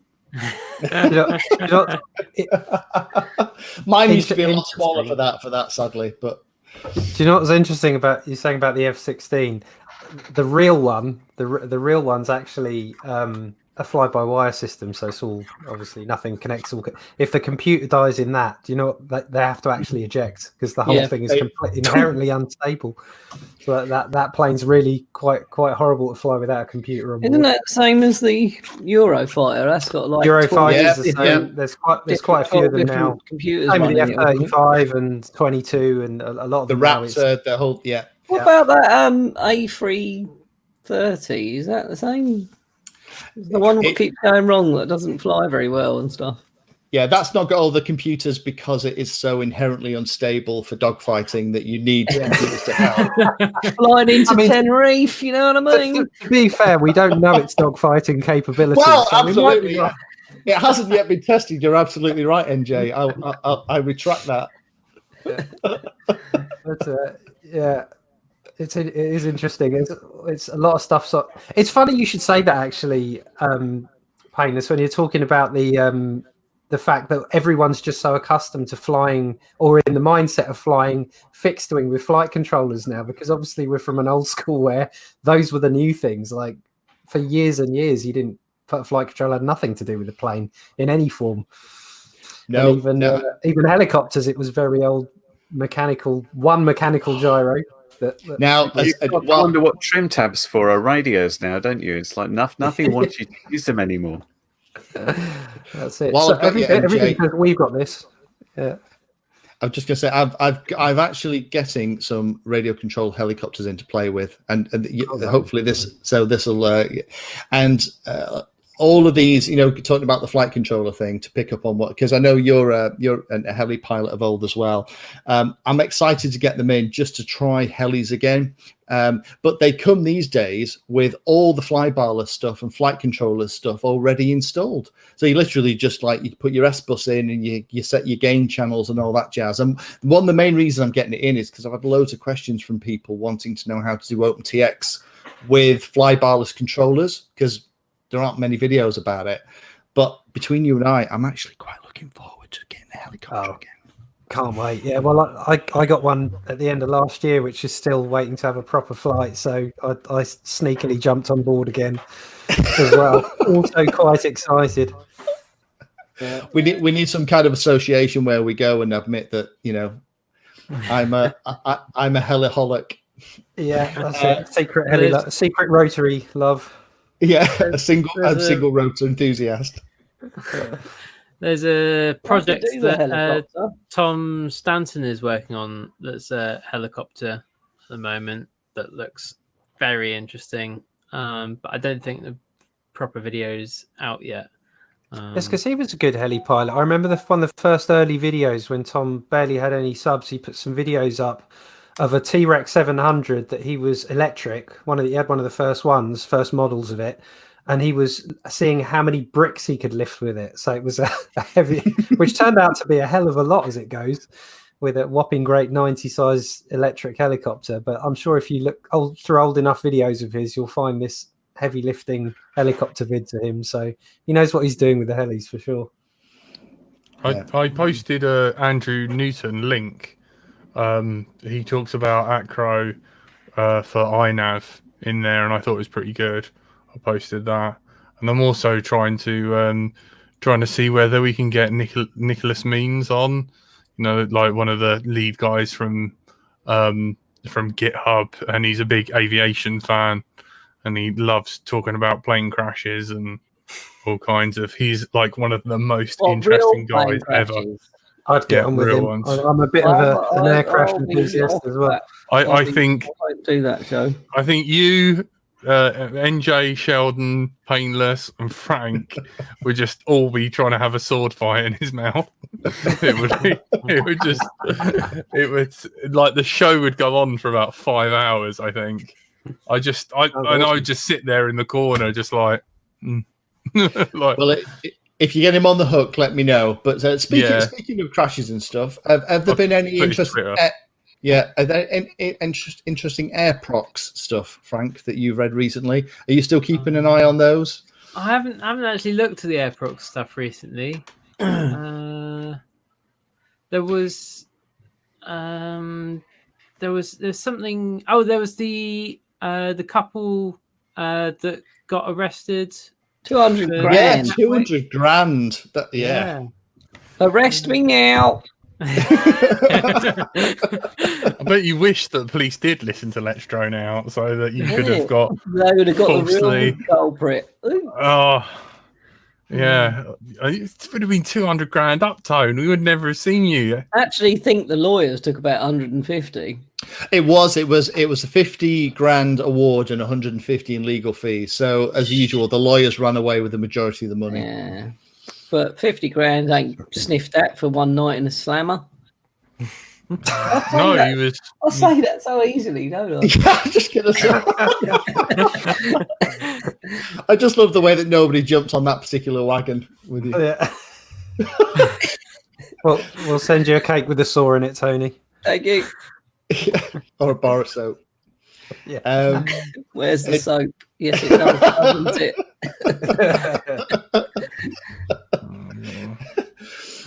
E: Mine used to be a lot smaller for that sadly, but
F: do you know what's interesting about you saying about the F-16? The real one's actually a fly-by-wire system, so it's all obviously nothing connects. If the computer dies in that, do you know what they have to actually eject because the whole thing is inherently unstable. So that plane's really quite horrible to fly without a computer on board.
A: Isn't that the same as the Eurofighter? That's got like
F: Eurofighter is the same. There's quite a few of them now.
A: Computers.
F: Same with the F-35 and 22 and a lot of
E: the
F: them.
E: Raptor, the whole
A: What about that A330? Is that the same? The one that keeps going wrong, that doesn't fly very well and stuff.
E: Yeah, that's not got all the computers because it is so inherently unstable for dogfighting that you need computers to help.
A: Flying into Tenerife, you know what I mean?
F: To be fair, we don't know its dogfighting capabilities.
E: Well,
F: so
E: absolutely. It hasn't yet been tested. You're absolutely right, NJ. I retract that.
F: But, yeah. It is interesting. It's a lot of stuff. So it's funny you should say that actually, Painless, when you're talking about the fact that everyone's just so accustomed to flying or in the mindset of flying fixed wing with flight controllers now, because obviously we're from an old school where those were the new things. Like for years and years, you didn't put a flight control had nothing to do with the plane in any form.
E: No,
F: even helicopters, it was very old mechanical gyro.
C: Now, I wonder what trim tabs for our radios now, don't you? It's like nothing wants you to use them anymore.
F: That's it.
E: Well,
F: so everything says we've got this. Yeah.
E: I'm just going to say I've actually getting some radio controlled helicopters in to play with, and hopefully this will all of these, talking about the flight controller thing, to pick up on what, because I know you're a heli pilot of old as well. I'm excited to get them in just to try helis again. But they come these days with all the flybarless stuff and flight controller stuff already installed. So you literally just you put your S-bus in and you set your gain channels and all that jazz. And one of the main reasons I'm getting it in is because I've had loads of questions from people wanting to know how to do OpenTX with flybarless controllers, because there aren't many videos about it. But between you and I'm actually quite looking forward to getting a helicopter again.
F: Can't wait. Yeah, well, I got one at the end of last year, which is still waiting to have a proper flight. So I sneakily jumped on board again as well. Also quite excited.
E: We need some kind of association where we go and admit that I'm a heliholic.
F: Yeah, that's it. Secret rotary love.
E: Yeah, a single rotor enthusiast.
D: There's a project that Tom Stanton is working on that's a helicopter at the moment that looks very interesting. But I don't think the proper video's out yet.
F: It's because he was a good heli pilot. I remember one of the first early videos when Tom barely had any subs. He put some videos up of a T-Rex 700 that he was electric. He had one of the first models of it, and he was seeing how many bricks he could lift with it. So it was a heavy, which turned out to be a hell of a lot as it goes, with a whopping great 90 size electric helicopter. But I'm sure if you look through old enough videos of his, you'll find this heavy lifting helicopter vid to him. So he knows what he's doing with the helis for sure.
B: I posted a Andrew Newton link. He talks about Acro for iNav in there, and I thought it was pretty good. I posted that, and I'm also trying to see whether we can get Nicholas Means on, like one of the lead guys from from GitHub, and he's a big aviation fan, and he loves talking about plane crashes and all kinds of. He's like one of the most interesting
A: real plane
B: guys ever.
A: crashes?
F: I'd get on with
B: real
F: him.
B: ones.
F: I'm a bit of an air crash
A: I'll be
F: enthusiast
A: off
F: as well.
A: that.
B: I think
A: I won't do that, Joe.
B: I think you, NJ, Sheldon, Painless, and Frank would just all be trying to have a sword fight in his mouth. It would like the show would go on for about 5 hours. I think. I would just sit there in the corner, just like. Like,
E: Well, if you get him on the hook, let me know. But speaking of crashes and stuff, have there been any interesting? Are there any interesting air procs stuff, Frank, that you've read recently? Are you still keeping an eye on those?
D: I haven't actually looked at the Airproc stuff recently. There's something. Oh, there was the couple that got arrested.
A: 200
E: Yeah,
A: grand.
E: 200 grand. Yeah.
A: Arrest me now.
B: I bet you wish that the police did listen to Let's Drone Out, so that you could have got.
A: They would have got
B: falsely.
A: the real culprit.
B: Oh, yeah. It would have been 200 grand uptone. We would never have seen you.
A: I actually think the lawyers took about 150.
E: It was a 50 grand award and 150 in legal fees. So as usual, the lawyers ran away with the majority of the money.
A: Yeah. But 50 grand ain't sniffed at for one night in a slammer.
B: No, he was.
A: I say that so easily, don't I?
E: Yeah, I'm just gonna say. I just love the way that nobody jumped on that particular wagon with you.
F: Yeah. Well, we'll send you a cake with a saw in it, Tony.
A: Thank you.
E: Or a bar of soap.
F: Yeah.
A: Where's the soap? Yes, it does, doesn't it?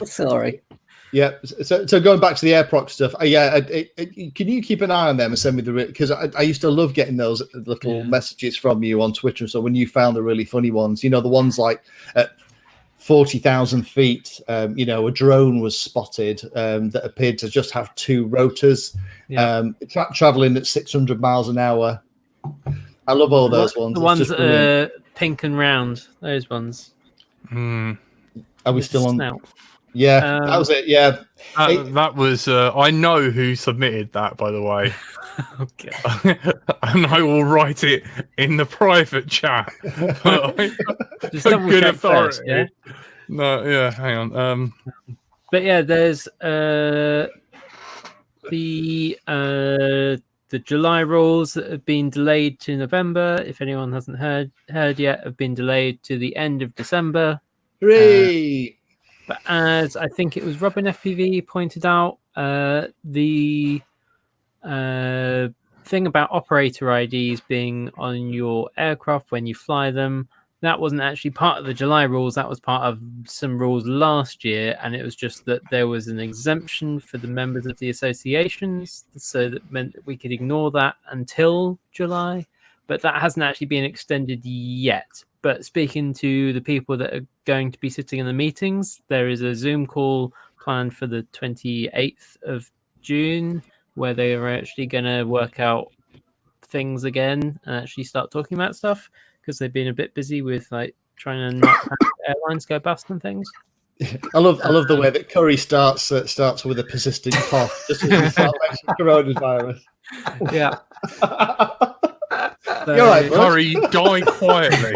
A: Sorry.
E: Yeah. So going back to the AirProc stuff, can you keep an eye on them and send me because I used to love getting those little messages from you on Twitter. So when you found the really funny ones, the ones like at 40,000 feet, a drone was spotted that appeared to just have two rotors, traveling at 600 miles an hour. I love all those ones.
D: The ones that are pink and round, those ones.
E: Are we still on?
D: Snout.
E: Yeah, that was it. Yeah,
B: that was. I know who submitted that, by the way.
D: Okay.
B: And I will write it in the private chat.
D: Just
B: For
D: double
B: good
D: check
B: authority.
D: first, yeah?
B: No, yeah. Hang on.
D: But yeah, there's the July rules that have been delayed to November. If anyone hasn't heard yet, have been delayed to the end of December.
E: Hooray!
D: But as I think it was Robin FPV pointed out, the thing about operator IDs being on your aircraft when you fly them, that wasn't actually part of the July rules. That was part of some rules last year, and it was just that there was an exemption for the members of the associations, so that meant that we could ignore that until July, but that hasn't actually been extended yet. But speaking to the people that are going to be sitting in the meetings, there is a Zoom call planned for the 28th of June where they are actually going to work out things again and actually start talking about stuff, because they've been a bit busy with like trying to not have airlines go bust and things.
E: I love the way that Curry starts with a persistent cough just as we start mentioning coronavirus.
D: Yeah.
E: You're right, bud.
B: Hurry, die quietly.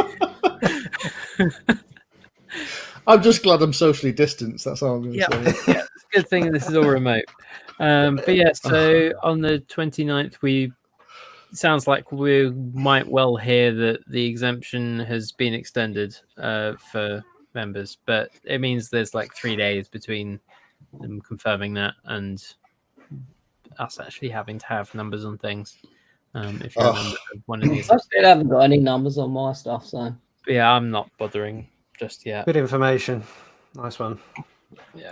E: I'm just glad I'm socially distanced. That's all I'm going to say.
D: Yeah, it's a good thing this is all remote. But yeah, so on the 29th, sounds like we might well hear that the exemption has been extended for members, but it means there's like 3 days between them confirming that and us actually having to have numbers on things. If you're a member of one of these,
A: I still haven't got any numbers on my stuff, so
D: but yeah, I'm not bothering just yet.
F: Good information. Nice one.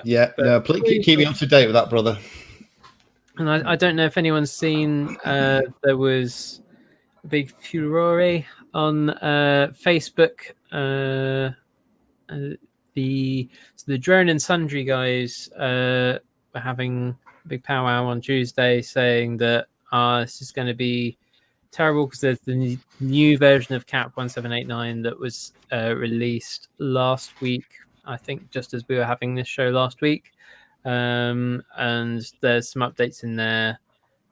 E: Yeah. No, please keep me up to date with that, brother.
D: And I don't know if anyone's seen, there was a big furore on Facebook. The Drone and Sundry guys were having a big powwow on Tuesday saying that this is going to be terrible because there's the new version of Cap 1789 that was released last week, I think, just as we were having this show last week. And there's some updates in there.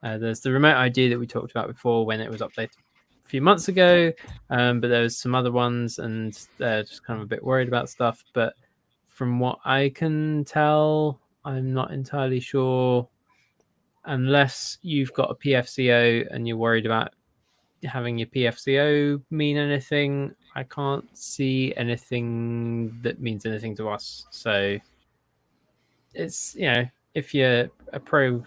D: There's the remote ID that we talked about before when it was updated a few months ago, but there's some other ones, and they're just kind of a bit worried about stuff. But from what I can tell, I'm not entirely sure, unless you've got a PFCO and you're worried about having your PFCO mean anything. I can't see anything that means anything to us. So it's, if you're a pro,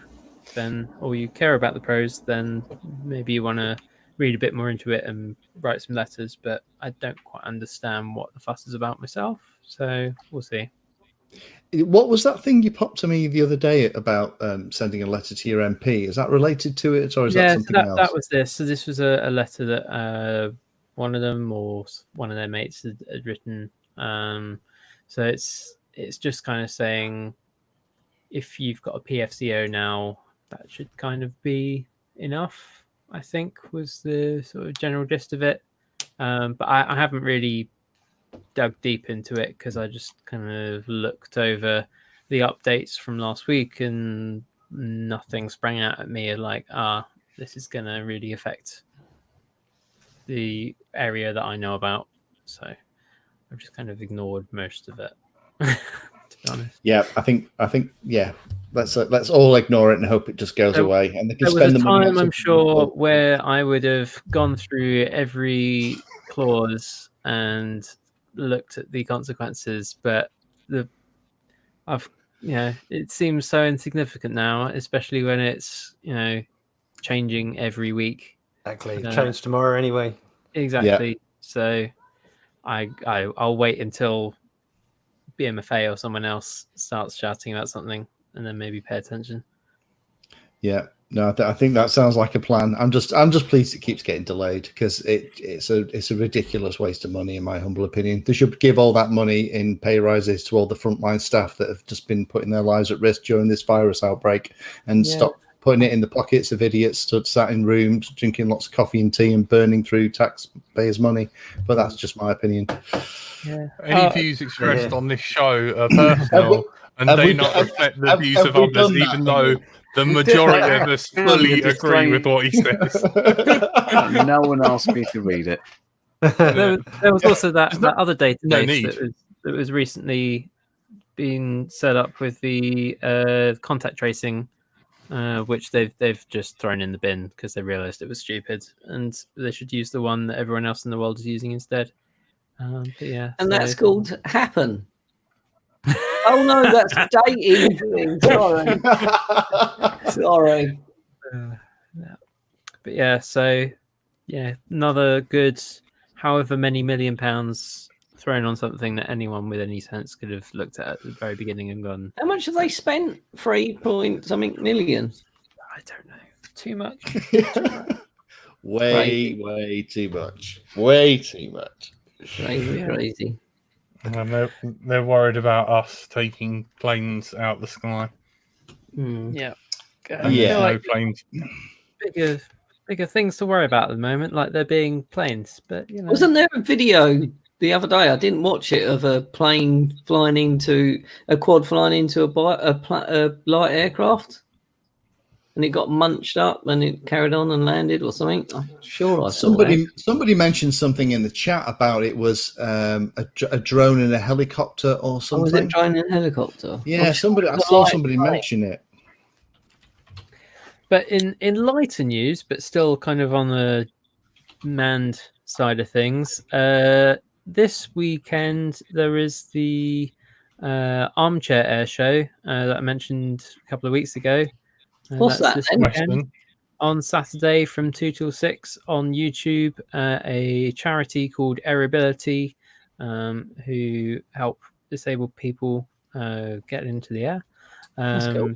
D: then, or you care about the pros, then maybe you want to read a bit more into it and write some letters. But I don't quite understand what the fuss is about myself. So we'll see.
E: What was that thing you popped to me the other day about sending a letter to your MP? Is that related to it, or is that something else?
D: That was this. So this was a letter that one of them or one of their mates had written. So it's just kind of saying, if you've got a PFCO now, that should kind of be enough, I think, was the sort of general gist of it. But I haven't really dug deep into it because I just kind of looked over the updates from last week and nothing sprang out at me like, this is going to really affect the area that I know about. So I've just kind of ignored most of it, to be honest.
E: Yeah, I think, yeah. Let's all ignore it and hope it just goes away. And they can
D: There
E: spend
D: was
E: the
D: a
E: money.
D: time, I'm sure, where I would have gone through every clause and looked at the consequences, but it seems so insignificant now, especially when it's changing every week.
F: Exactly. Change tomorrow anyway.
D: Exactly.
E: Yeah.
D: So I'll wait until BMFA or someone else starts shouting about something, and then maybe pay attention.
E: Yeah, no, I think that sounds like a plan. I'm just pleased it keeps getting delayed because it's a ridiculous waste of money, in my humble opinion. They should give all that money in pay rises to all the frontline staff that have just been putting their lives at risk during this virus outbreak, and stop putting it in the pockets of idiots stood sat in rooms drinking lots of coffee and tea and burning through taxpayers' money. But that's just my opinion.
D: Yeah.
B: Any views expressed on this show are personal, and they not reflect the views of others, even though the majority of us fully agree with what he says.
C: No one asked me to read it.
D: There was also that other
B: no
D: database
B: need.
D: that was recently been set up with the contact tracing, which they've just thrown in the bin because they realised it was stupid, and they should use the one that everyone else in the world is using instead. But yeah,
A: And that's called Happen. Oh no, that's dating thing. Sorry.
D: But yeah, so yeah, another good, however many £1 million thrown on something that anyone with any sense could have looked at the very beginning and gone,
A: How much have they spent? 3 point something million.
D: I don't know, too much.
E: Way too much. Way too much.
A: Crazy.
B: And they're worried about us taking planes out the sky.
D: Yeah.
B: And there's no planes.
D: Bigger things to worry about at the moment, like there being planes. But
A: Wasn't there a video the other day? I didn't watch it, of a plane flying into a quad flying into a light aircraft, and it got munched up and it carried on and landed or something. I'm sure I saw
E: somebody mentioned something in the chat about it was a drone and a helicopter or something.
A: Was it a drone and a helicopter?
E: Yeah, I saw somebody mention it.
D: But in lighter news, but still kind of on the manned side of things, this weekend there is the Armchair Air Show that I mentioned a couple of weeks ago.
A: What's that?
D: This weekend, on Saturday from 2 till 6 on YouTube. A charity called Airability, who help disabled people get into the air.
A: Cool.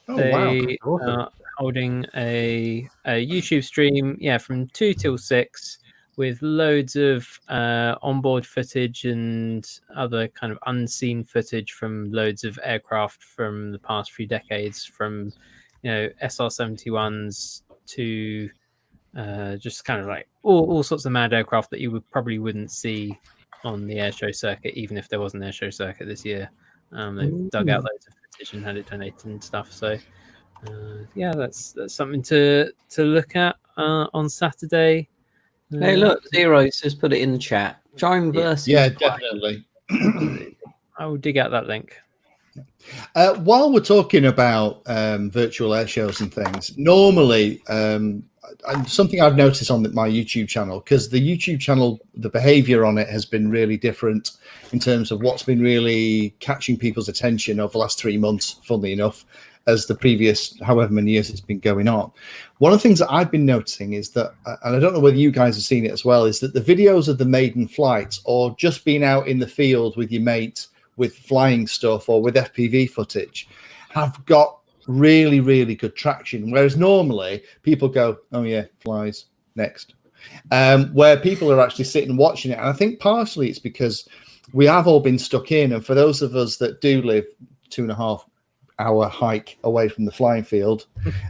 D: They are holding a YouTube stream, from 2 till 6, with loads of onboard footage and other kind of unseen footage from loads of aircraft from the past few decades, from SR-71s to just kind of like all sorts of mad aircraft that you probably wouldn't see on the airshow circuit, even if there was an airshow circuit this year. They've dug out loads of footage and had it donated and stuff. So yeah, that's something to look at on Saturday.
A: Hey, look, Zero's just put it in the chat. Drone versus
E: Yeah,
A: plane.
E: definitely.
D: I will dig out that link.
E: While we're talking about virtual air shows and things, normally something I've noticed on my YouTube channel, because the YouTube channel, the behavior on it has been really different in terms of what's been really catching people's attention over the last 3 months, funnily enough, as the previous however many years it's been going on. One of the things that I've been noticing is that, and I don't know whether you guys have seen it as well, is that the videos of the maiden flights or just being out in the field with your mate with flying stuff or with FPV footage have got really, really good traction. Whereas normally people go, oh yeah, flies, next. Where people are actually sitting watching it. And I think partially it's because we have all been stuck in. And for those of us that do live 2.5 hour hike away from the flying field,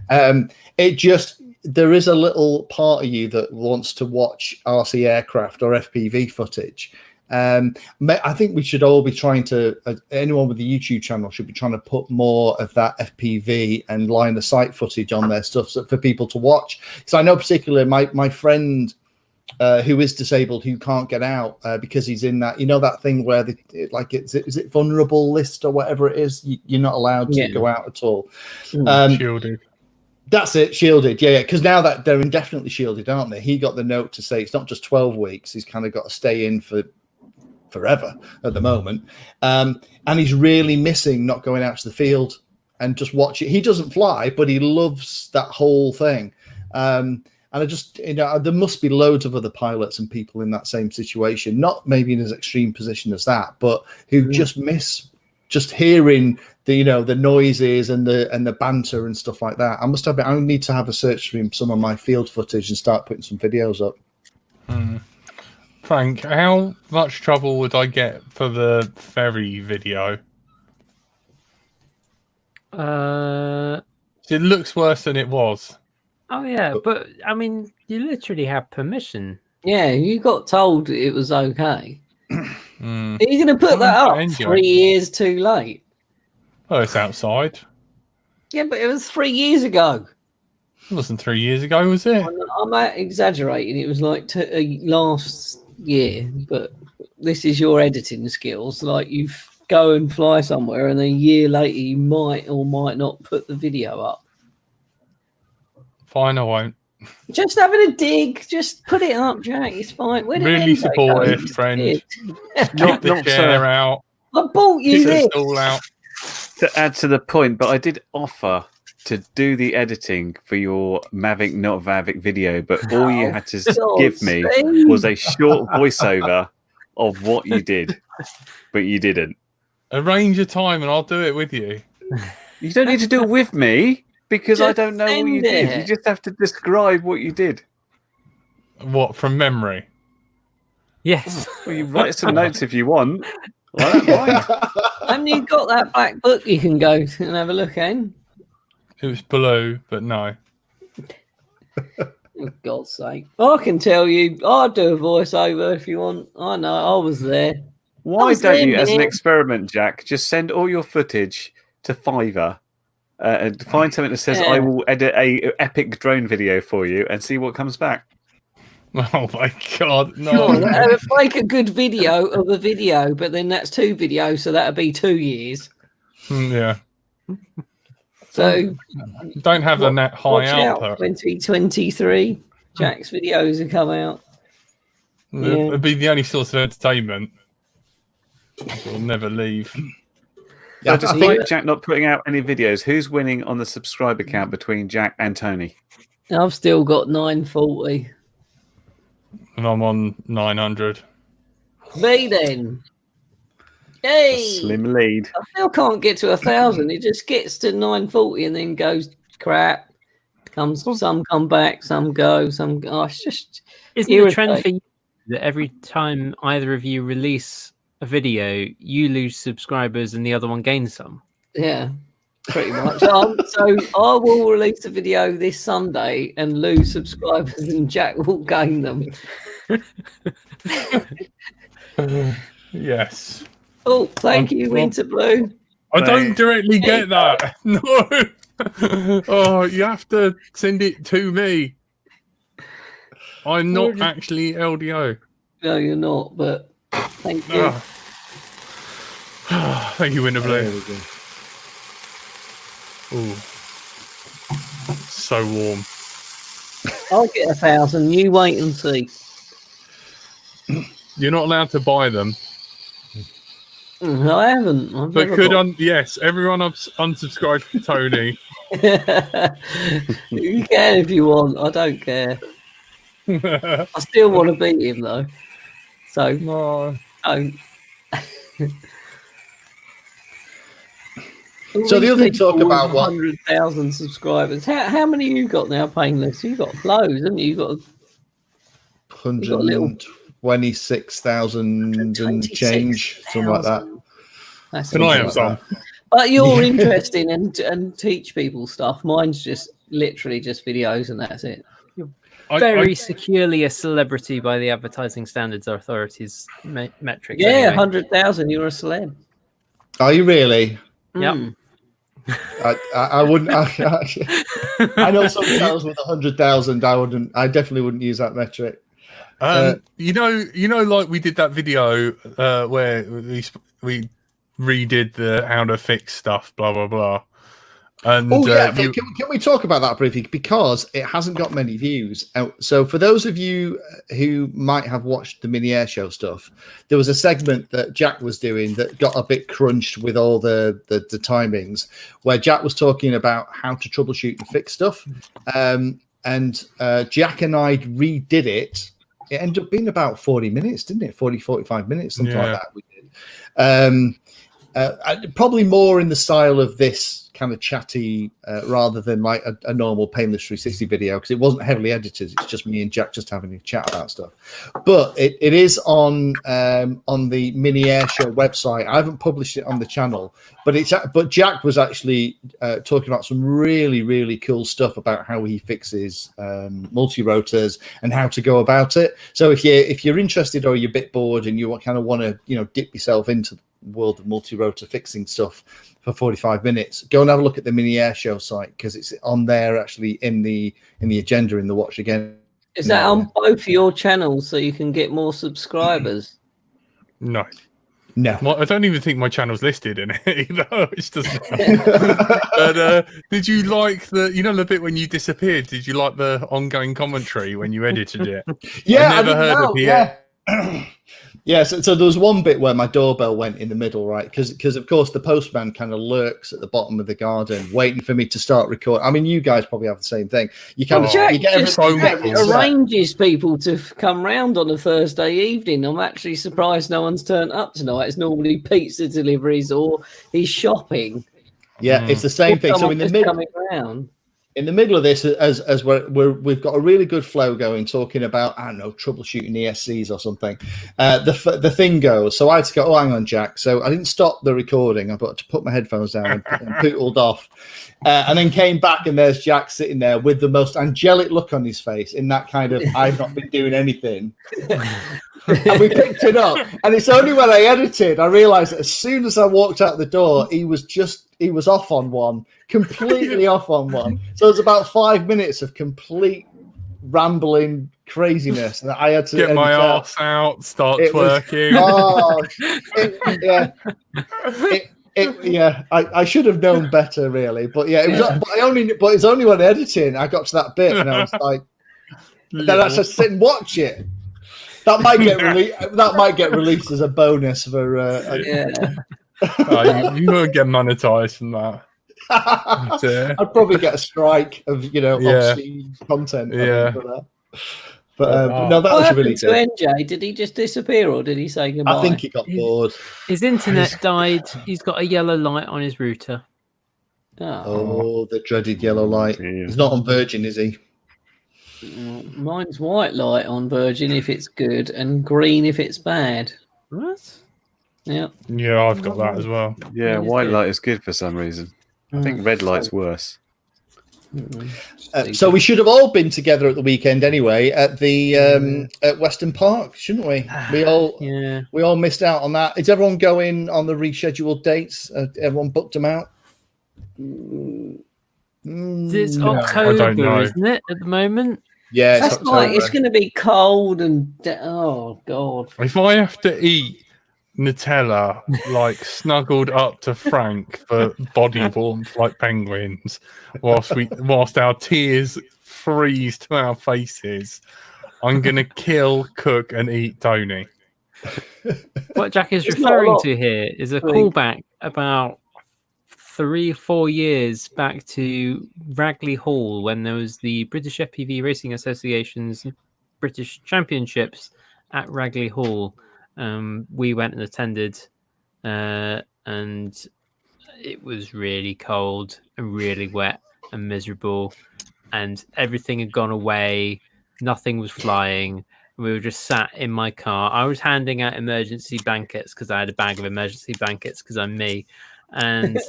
E: there is a little part of you that wants to watch RC aircraft or FPV footage. I think we should all be trying to, anyone with the YouTube channel should be trying to put more of that FPV and line of sight footage on their stuff for people to watch. So I know particularly my friend who is disabled, who can't get out because he's in that, that thing where is it vulnerable list or whatever it is? You're not allowed to go out at all.
B: Shielded.
E: That's it, shielded. Yeah, because now that they're indefinitely shielded, aren't they? He got the note to say it's not just 12 weeks. He's kind of got to stay in for forever at the moment, and he's really missing not going out to the field and just watch it. He doesn't fly, but he loves that whole thing. And I just, there must be loads of other pilots and people in that same situation, not maybe in as extreme position as that, but who just miss just hearing the the noises and the banter and stuff like that. I must admit, I need to have a search for some of my field footage and start putting some videos up.
B: Frank, how much trouble would I get for the ferry video? It looks worse than it was.
D: Oh yeah, but I mean, you literally have permission.
A: Yeah, you got told it was okay. Are you going to put that up 3 years too late?
B: Oh, it's outside.
A: Yeah, but it was 3 years ago.
B: It wasn't 3 years ago, was it?
A: I'm exaggerating. It was like last year, but this is your editing skills. Like, you go and fly somewhere, and a year later you might or might not put the video up.
B: Fine, I won't.
A: Just having a dig. Just put it up, Jack. It's fine. Where did
B: Really
A: Enzo
B: supportive,
A: go?
B: friend.
C: Not
B: the chair out.
A: I bought you
B: Keep the
A: this.
B: stall out.
C: To add to the point, but I did offer to do the editing for your Mavic not Mavic video, but all you had to give me was a short voiceover of what you did, but you didn't.
B: Arrange a time and I'll do it with you.
C: You don't need to do it with me because I don't know what you did.
A: it.
C: You just have to describe what you did.
B: What, from memory?
D: Yes.
C: Well, you write some notes if you want. I don't mind.
A: Haven't you got that black book you can go and have a look in?
B: It was blue, but no.
A: For God's sake. I can tell you, I'll do a voiceover if you want. I know, I was there.
C: Why don't you, as an experiment, Jack, just send all your footage to Fiverr and find something that says, I will edit a epic drone video for you and see what comes back.
B: Oh my God, no.
A: Make a good video of a video, but then that's 2 videos, so that'll be 2 years.
B: Yeah.
A: So
B: don't have the net high output.
A: 2023, Jack's videos have come out.
B: It'd be the only source of entertainment. We'll never leave.
C: So despite Jack not putting out any videos, who's winning on the subscriber count between Jack and Tony?
A: I've still got 940.
B: And I'm on 900.
A: Me then. Hey,
C: A slim lead.
A: I still can't get to 1,000. It just gets to 940 and then goes crap. Some come back, some go, some go. Oh, it's just
D: Isn't the trend for you that every time either of you release a video, you lose subscribers and the other one gains some?
A: Yeah. pretty much. So I will release a video this Sunday and lose subscribers, and Jack will gain them.
B: Yes.
A: Oh, thank you, Winter Blue.
B: I don't directly get that. No. Oh, you have to send it to me. I'm not actually LDO.
A: No, you're not, but thank you.
B: Thank you, Winter Blue.
E: There we go.
B: Ooh. So warm.
A: I'll get 1,000. You wait and see.
B: You're not allowed to buy them.
A: I haven't. I've
B: But
A: never got...
B: yes, everyone unsubscribe to Tony.
A: You can if you want. I don't care. I still want to beat him though. So
B: No.
A: don't.
E: So the other thing to talk about what
A: 100,000 subscribers. How many you got now, Painless? You got loads, haven't you? You got
E: 126,000 and change, something like that.
A: That's
B: Can I have some?
A: But you're interesting and teach people stuff. Mine's just literally just videos and that's it.
D: Very securely a celebrity by the Advertising Standards Authority's metrics.
A: Yeah,
D: anyway.
A: 100,000. You're a celeb.
E: Are you really?
D: Yep.
E: I wouldn't. I know some channels with 100,000. I definitely wouldn't use that metric.
B: You know, like we did that video where we redid the how to fix stuff, blah blah blah. And
E: can we talk about that briefly, because it hasn't got many views. So for those of you who might have watched the mini air show stuff, there was a segment that Jack was doing that got a bit crunched with all the timings, where Jack was talking about how to troubleshoot and fix stuff, and Jack and I redid it. It ended up being about 40 minutes, didn't it? 45 minutes, something like that. We did. Probably more in the style of this kind of chatty rather than like a normal Painless 360 video, because it wasn't heavily edited. It's just me and Jack just having a chat about stuff. But it is on the Mini Air Show website. I haven't published it on the channel, but Jack was actually talking about some really, really cool stuff about how he fixes multi-rotors and how to go about it. So if you're interested or you're a bit bored and you kind of want to dip yourself into the world of multi-rotor fixing stuff for 45 minutes, go and have a look at the Mini Air Show site, because it's on there actually in the agenda in the Watch Again.
A: Is that on both your channels so you can get more subscribers?
B: No.
E: I
B: don't even think my channel's listed in it either, which doesn't. But did you like the bit when you disappeared? Did you like the ongoing commentary when you edited it?
E: Yeah,
B: I never heard of it.
E: Yeah, so there was one bit where my doorbell went in the middle, right? Because of course the postman kind of lurks at the bottom of the garden, waiting for me to start recording. I mean, you guys probably have the same thing. You kind of
A: arranges people to come round on a Thursday evening. I'm actually surprised no one's turned up tonight. It's normally pizza deliveries or he's shopping.
E: Yeah, it's the same thing. So in the middle,
A: coming round.
E: In the middle of this, as we've got a really good flow going, talking about, I don't know, troubleshooting ESCs or something. The thing goes. So I had to go, hang on, Jack. So I didn't stop the recording. I got to put my headphones down and pootled off. And then came back, and there's Jack sitting there with the most angelic look on his face, in that kind of, I've not been doing anything. And we picked it up. And it's only when I edited, I realized that as soon as I walked out the door, he was off on one, completely off on one. So it was about 5 minutes of complete rambling craziness, and I had to
B: get my arse out, start twerking.
E: I should have known better, really. But yeah, it was. But it's only when editing I got to that bit, and I was like, then I just sit and watch it. That might get released as a bonus for.
B: You won't get monetized from that.
E: I'd probably get a strike of obscene content. For that. But no, that was really good.
A: NJ, did he just disappear or did he say goodbye?
E: I think he got bored.
D: His internet died. He's got a yellow light on his router.
E: Oh, the dreaded yellow light. He's not on Virgin, is he?
A: Mine's white light on Virgin if it's good and green if it's bad.
D: What?
A: Yeah.
B: Yeah, I've got that as well.
C: Yeah, white light is good for some reason. I think red light's worse.
E: So we should have all been together at the weekend anyway at the at Western Park, shouldn't we? We all missed out on that. Is everyone going on the rescheduled dates? Everyone booked them out?
D: It's
B: I don't
D: October,
B: know.
D: isn't it, at the moment?
E: Yeah,
A: That's like it's going to be cold and oh god.
B: If I have to eat Nutella like snuggled up to Frank for body warmth like penguins, whilst our tears freeze to our faces, I'm gonna kill, cook, and eat Tony.
D: What Jack is
A: It's not a
D: referring
A: lot.
D: to here is a
A: Right.
D: callback about 3-4 years back to Ragley Hall when there was the British FPV Racing Association's British Championships at Ragley Hall. We went and attended, and it was really cold and really wet and miserable, and everything had gone away. Nothing was flying. We were just sat in my car. I was handing out emergency blankets because I had a bag of emergency blankets because I'm me. And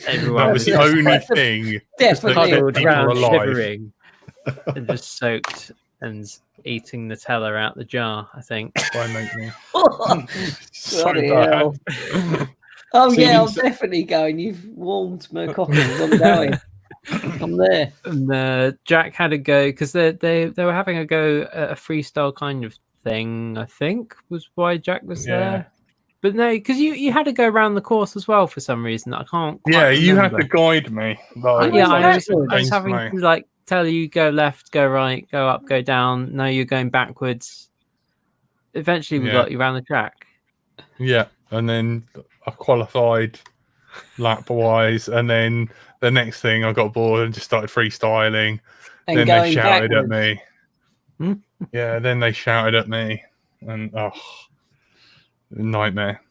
D: everyone
B: That was the only thing
A: Definitely.
B: that
D: huddled
B: kept people
D: around
B: alive.
D: shivering and just soaked and eating Nutella out the jar, I think.
B: Don't make me. So
A: Bloody
B: bad.
A: hell. Oh
E: So
A: yeah,
E: you-
A: I'm definitely going. You've warmed my cockles. I'm going. I'm there.
D: And Jack had a go because they were having a go at a freestyle kind of thing, I think, was why Jack was
B: Yeah.
D: there. But no, because you had to go around the course as well for some reason. I can't quite
B: Yeah, you had
D: remember.
B: to guide me. Like,
D: Yeah,
A: went
D: I was
A: backwards.
D: having
B: Thanks,
D: to
B: mate.
D: like tell you go left, go right, go up, go down. No, you're going backwards. Eventually, we
B: Yeah.
D: got you around the track.
B: Yeah, and then I qualified lap wise, and then the next thing I got bored and just started freestyling.
A: And
B: Then
A: going
B: they shouted
A: backwards.
B: at me.
D: Hmm?
B: Yeah, then they shouted at me, and nightmare.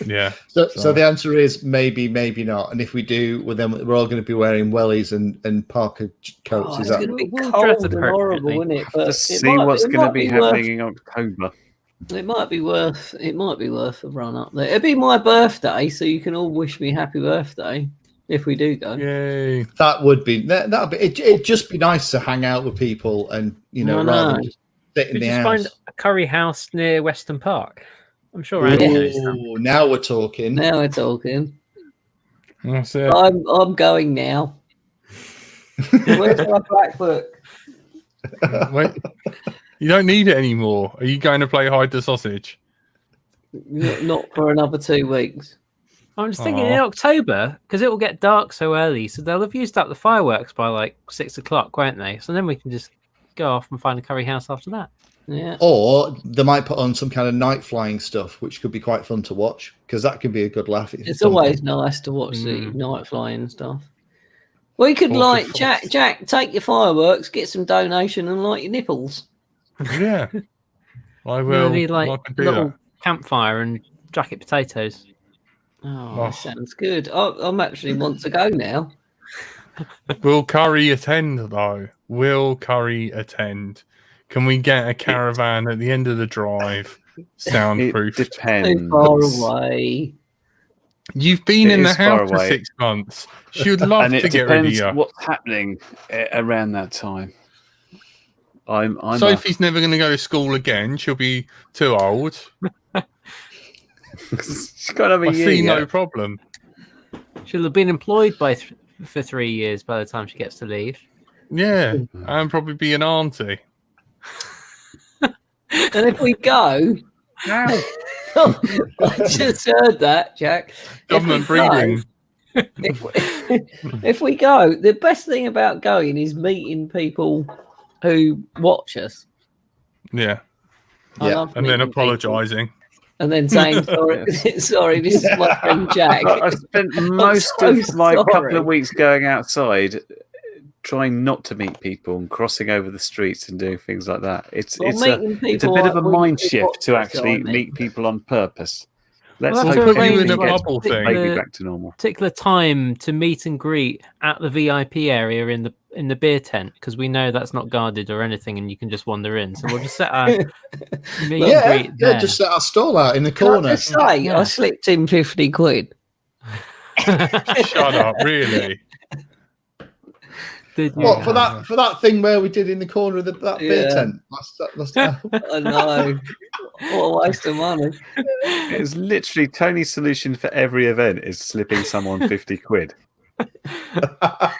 B: Yeah.
E: So the answer is maybe, maybe not. And if we do, well, then we're all going to be wearing wellies and parka coats.
A: Oh,
E: Is
A: it's
E: that
A: going to be
D: We'll
A: cold
D: dress
A: and horrible,
D: appropriately.
A: isn't it?
C: Have
A: But
C: to
A: it
C: see
A: might-
C: what's
A: it
C: going to
A: might
C: be
A: worth-
C: happening in October.
A: It might be worth a run up there. It'd be my birthday, so you can all wish me happy birthday if we do go.
B: Yay.
E: that would be that'd be it'd just be nice to hang out with people and
A: I
E: rather
A: know.
E: than just sit in
D: We
E: the
D: just
E: house.
D: find a curry house near Western Park. I'm sure Andy knows that.
E: Ooh, now we're talking.
A: Now we're talking.
B: That's it.
A: I'm going now. Where's my black book?
B: Wait, you don't need it anymore. Are you going to play hide the sausage?
A: Not for another 2 weeks.
D: I'm just thinking in October, because it will get dark so early, so they'll have used up the fireworks by like 6 o'clock, won't they? So then we can just go off and find a curry house after that.
A: Yeah.
E: Or they might put on some kind of night flying stuff, which could be quite fun to watch because that could be a good laugh. if
A: It's
E: done.
A: always nice to watch the night flying and stuff. We could
B: Awful
A: Jack, take your fireworks, get some donation, and light your nipples.
B: Yeah. I
D: We'll
B: will.
D: need
B: I
D: like
B: can
D: a
B: do
D: little
B: that.
D: campfire and jacket potatoes.
A: Oh,
B: Oh.
A: that sounds good. I'm actually want to go now.
B: Will Curry attend, though? Will Curry attend? Can we get a caravan at the end of the drive,
C: It
B: soundproof?
C: depends.
A: Too far away.
B: You've been
C: It
B: in the
C: is far
B: house for
C: away.
B: 6 months. She would love
C: And it
B: to get rid of
C: depends
B: you.
C: what's happening around that time. I'm
B: Sophie's never going to go to school again. She'll be too old.
C: She's got another
B: I
C: year
B: see no
C: yet.
B: problem.
D: She'll have been employed for 3 years by the time she gets to leave.
B: Yeah, and probably be an auntie.
A: And if we go, I just heard that, Jack.
B: Government
A: If we go-
B: breeding.
A: if we go, the best thing about going is meeting people who watch us.
B: Yeah,
A: I
E: Yeah,
A: love
B: and then
A: meeting people.
B: apologising.
A: And then saying, sorry, sorry, this is my friend Jack.
C: I spent most
A: so
C: of my couple
A: sorry.
C: of weeks going outside, trying not to meet people and crossing over the streets and doing things like that. It's
A: Well,
C: a
A: meeting
C: it's a
A: people
C: bit of a
A: like
C: mind
A: we
C: shift
A: watch
C: to
A: us,
C: actually
A: I mean.
C: meet people on purpose. Let's
D: Well,
B: We'll
D: that's
C: hope
B: put you in
C: everything
B: a
C: gets
B: bubble thing.
C: maybe back to normal.
D: Particular time to meet and greet at the VIP area in the beer tent because we know that's not guarded or anything, and you can just wander in. So we'll just set our meet and
E: Yeah,
D: greet there.
E: just set our stall out in the
A: Can I
E: corner.
A: just say,
D: Yeah.
A: I slipped in 50 quid.
B: Shut up, really?
D: Did you?
E: What for that thing where we did in the corner of that beer
A: Yeah.
E: tent last time?
A: I know. What a waste of money.
C: It's literally Tony's solution for every event is slipping someone 50 quid.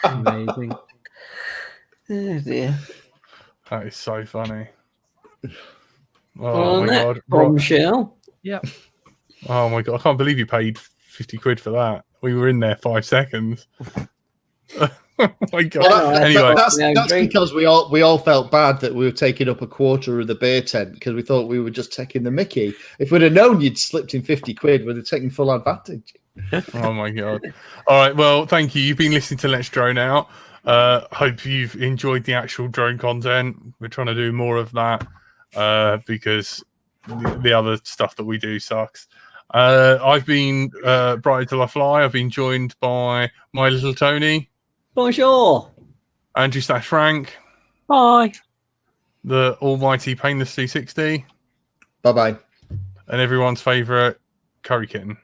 D: Amazing.
A: Oh dear.
B: That is so funny.
A: Well,
B: Oh
A: on
B: my
A: that
B: god.
A: bombshell.
D: Yep.
B: Oh my god. I can't believe you paid 50 quid for that. We were in there 5 seconds. Oh my god.
E: Well,
B: anyway,
E: that's
A: drink.
E: because we all felt bad that we were taking up a quarter of the beer tent because we thought we were just taking the mickey. If we'd have known you'd slipped in 50 quid, we'd have taken full advantage.
B: oh my god. All right, well, thank you. You've been listening to Let's Drone Out. Hope you've enjoyed the actual drone content. We're trying to do more of that because the other stuff that we do sucks. I've been Brighter Till I Fly. I've been joined by my little Tony,
A: Bonjour.
B: Andrew / Frank,
D: Bye.
B: the almighty Painless 360,
E: Bye-bye.
B: and everyone's favourite Curry Kitten.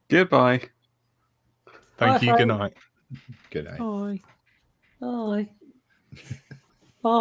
C: Goodbye.
B: Thank
A: Bye,
B: you. Good
A: Frank.
B: night.
E: Good night.
D: Bye.
A: Bye.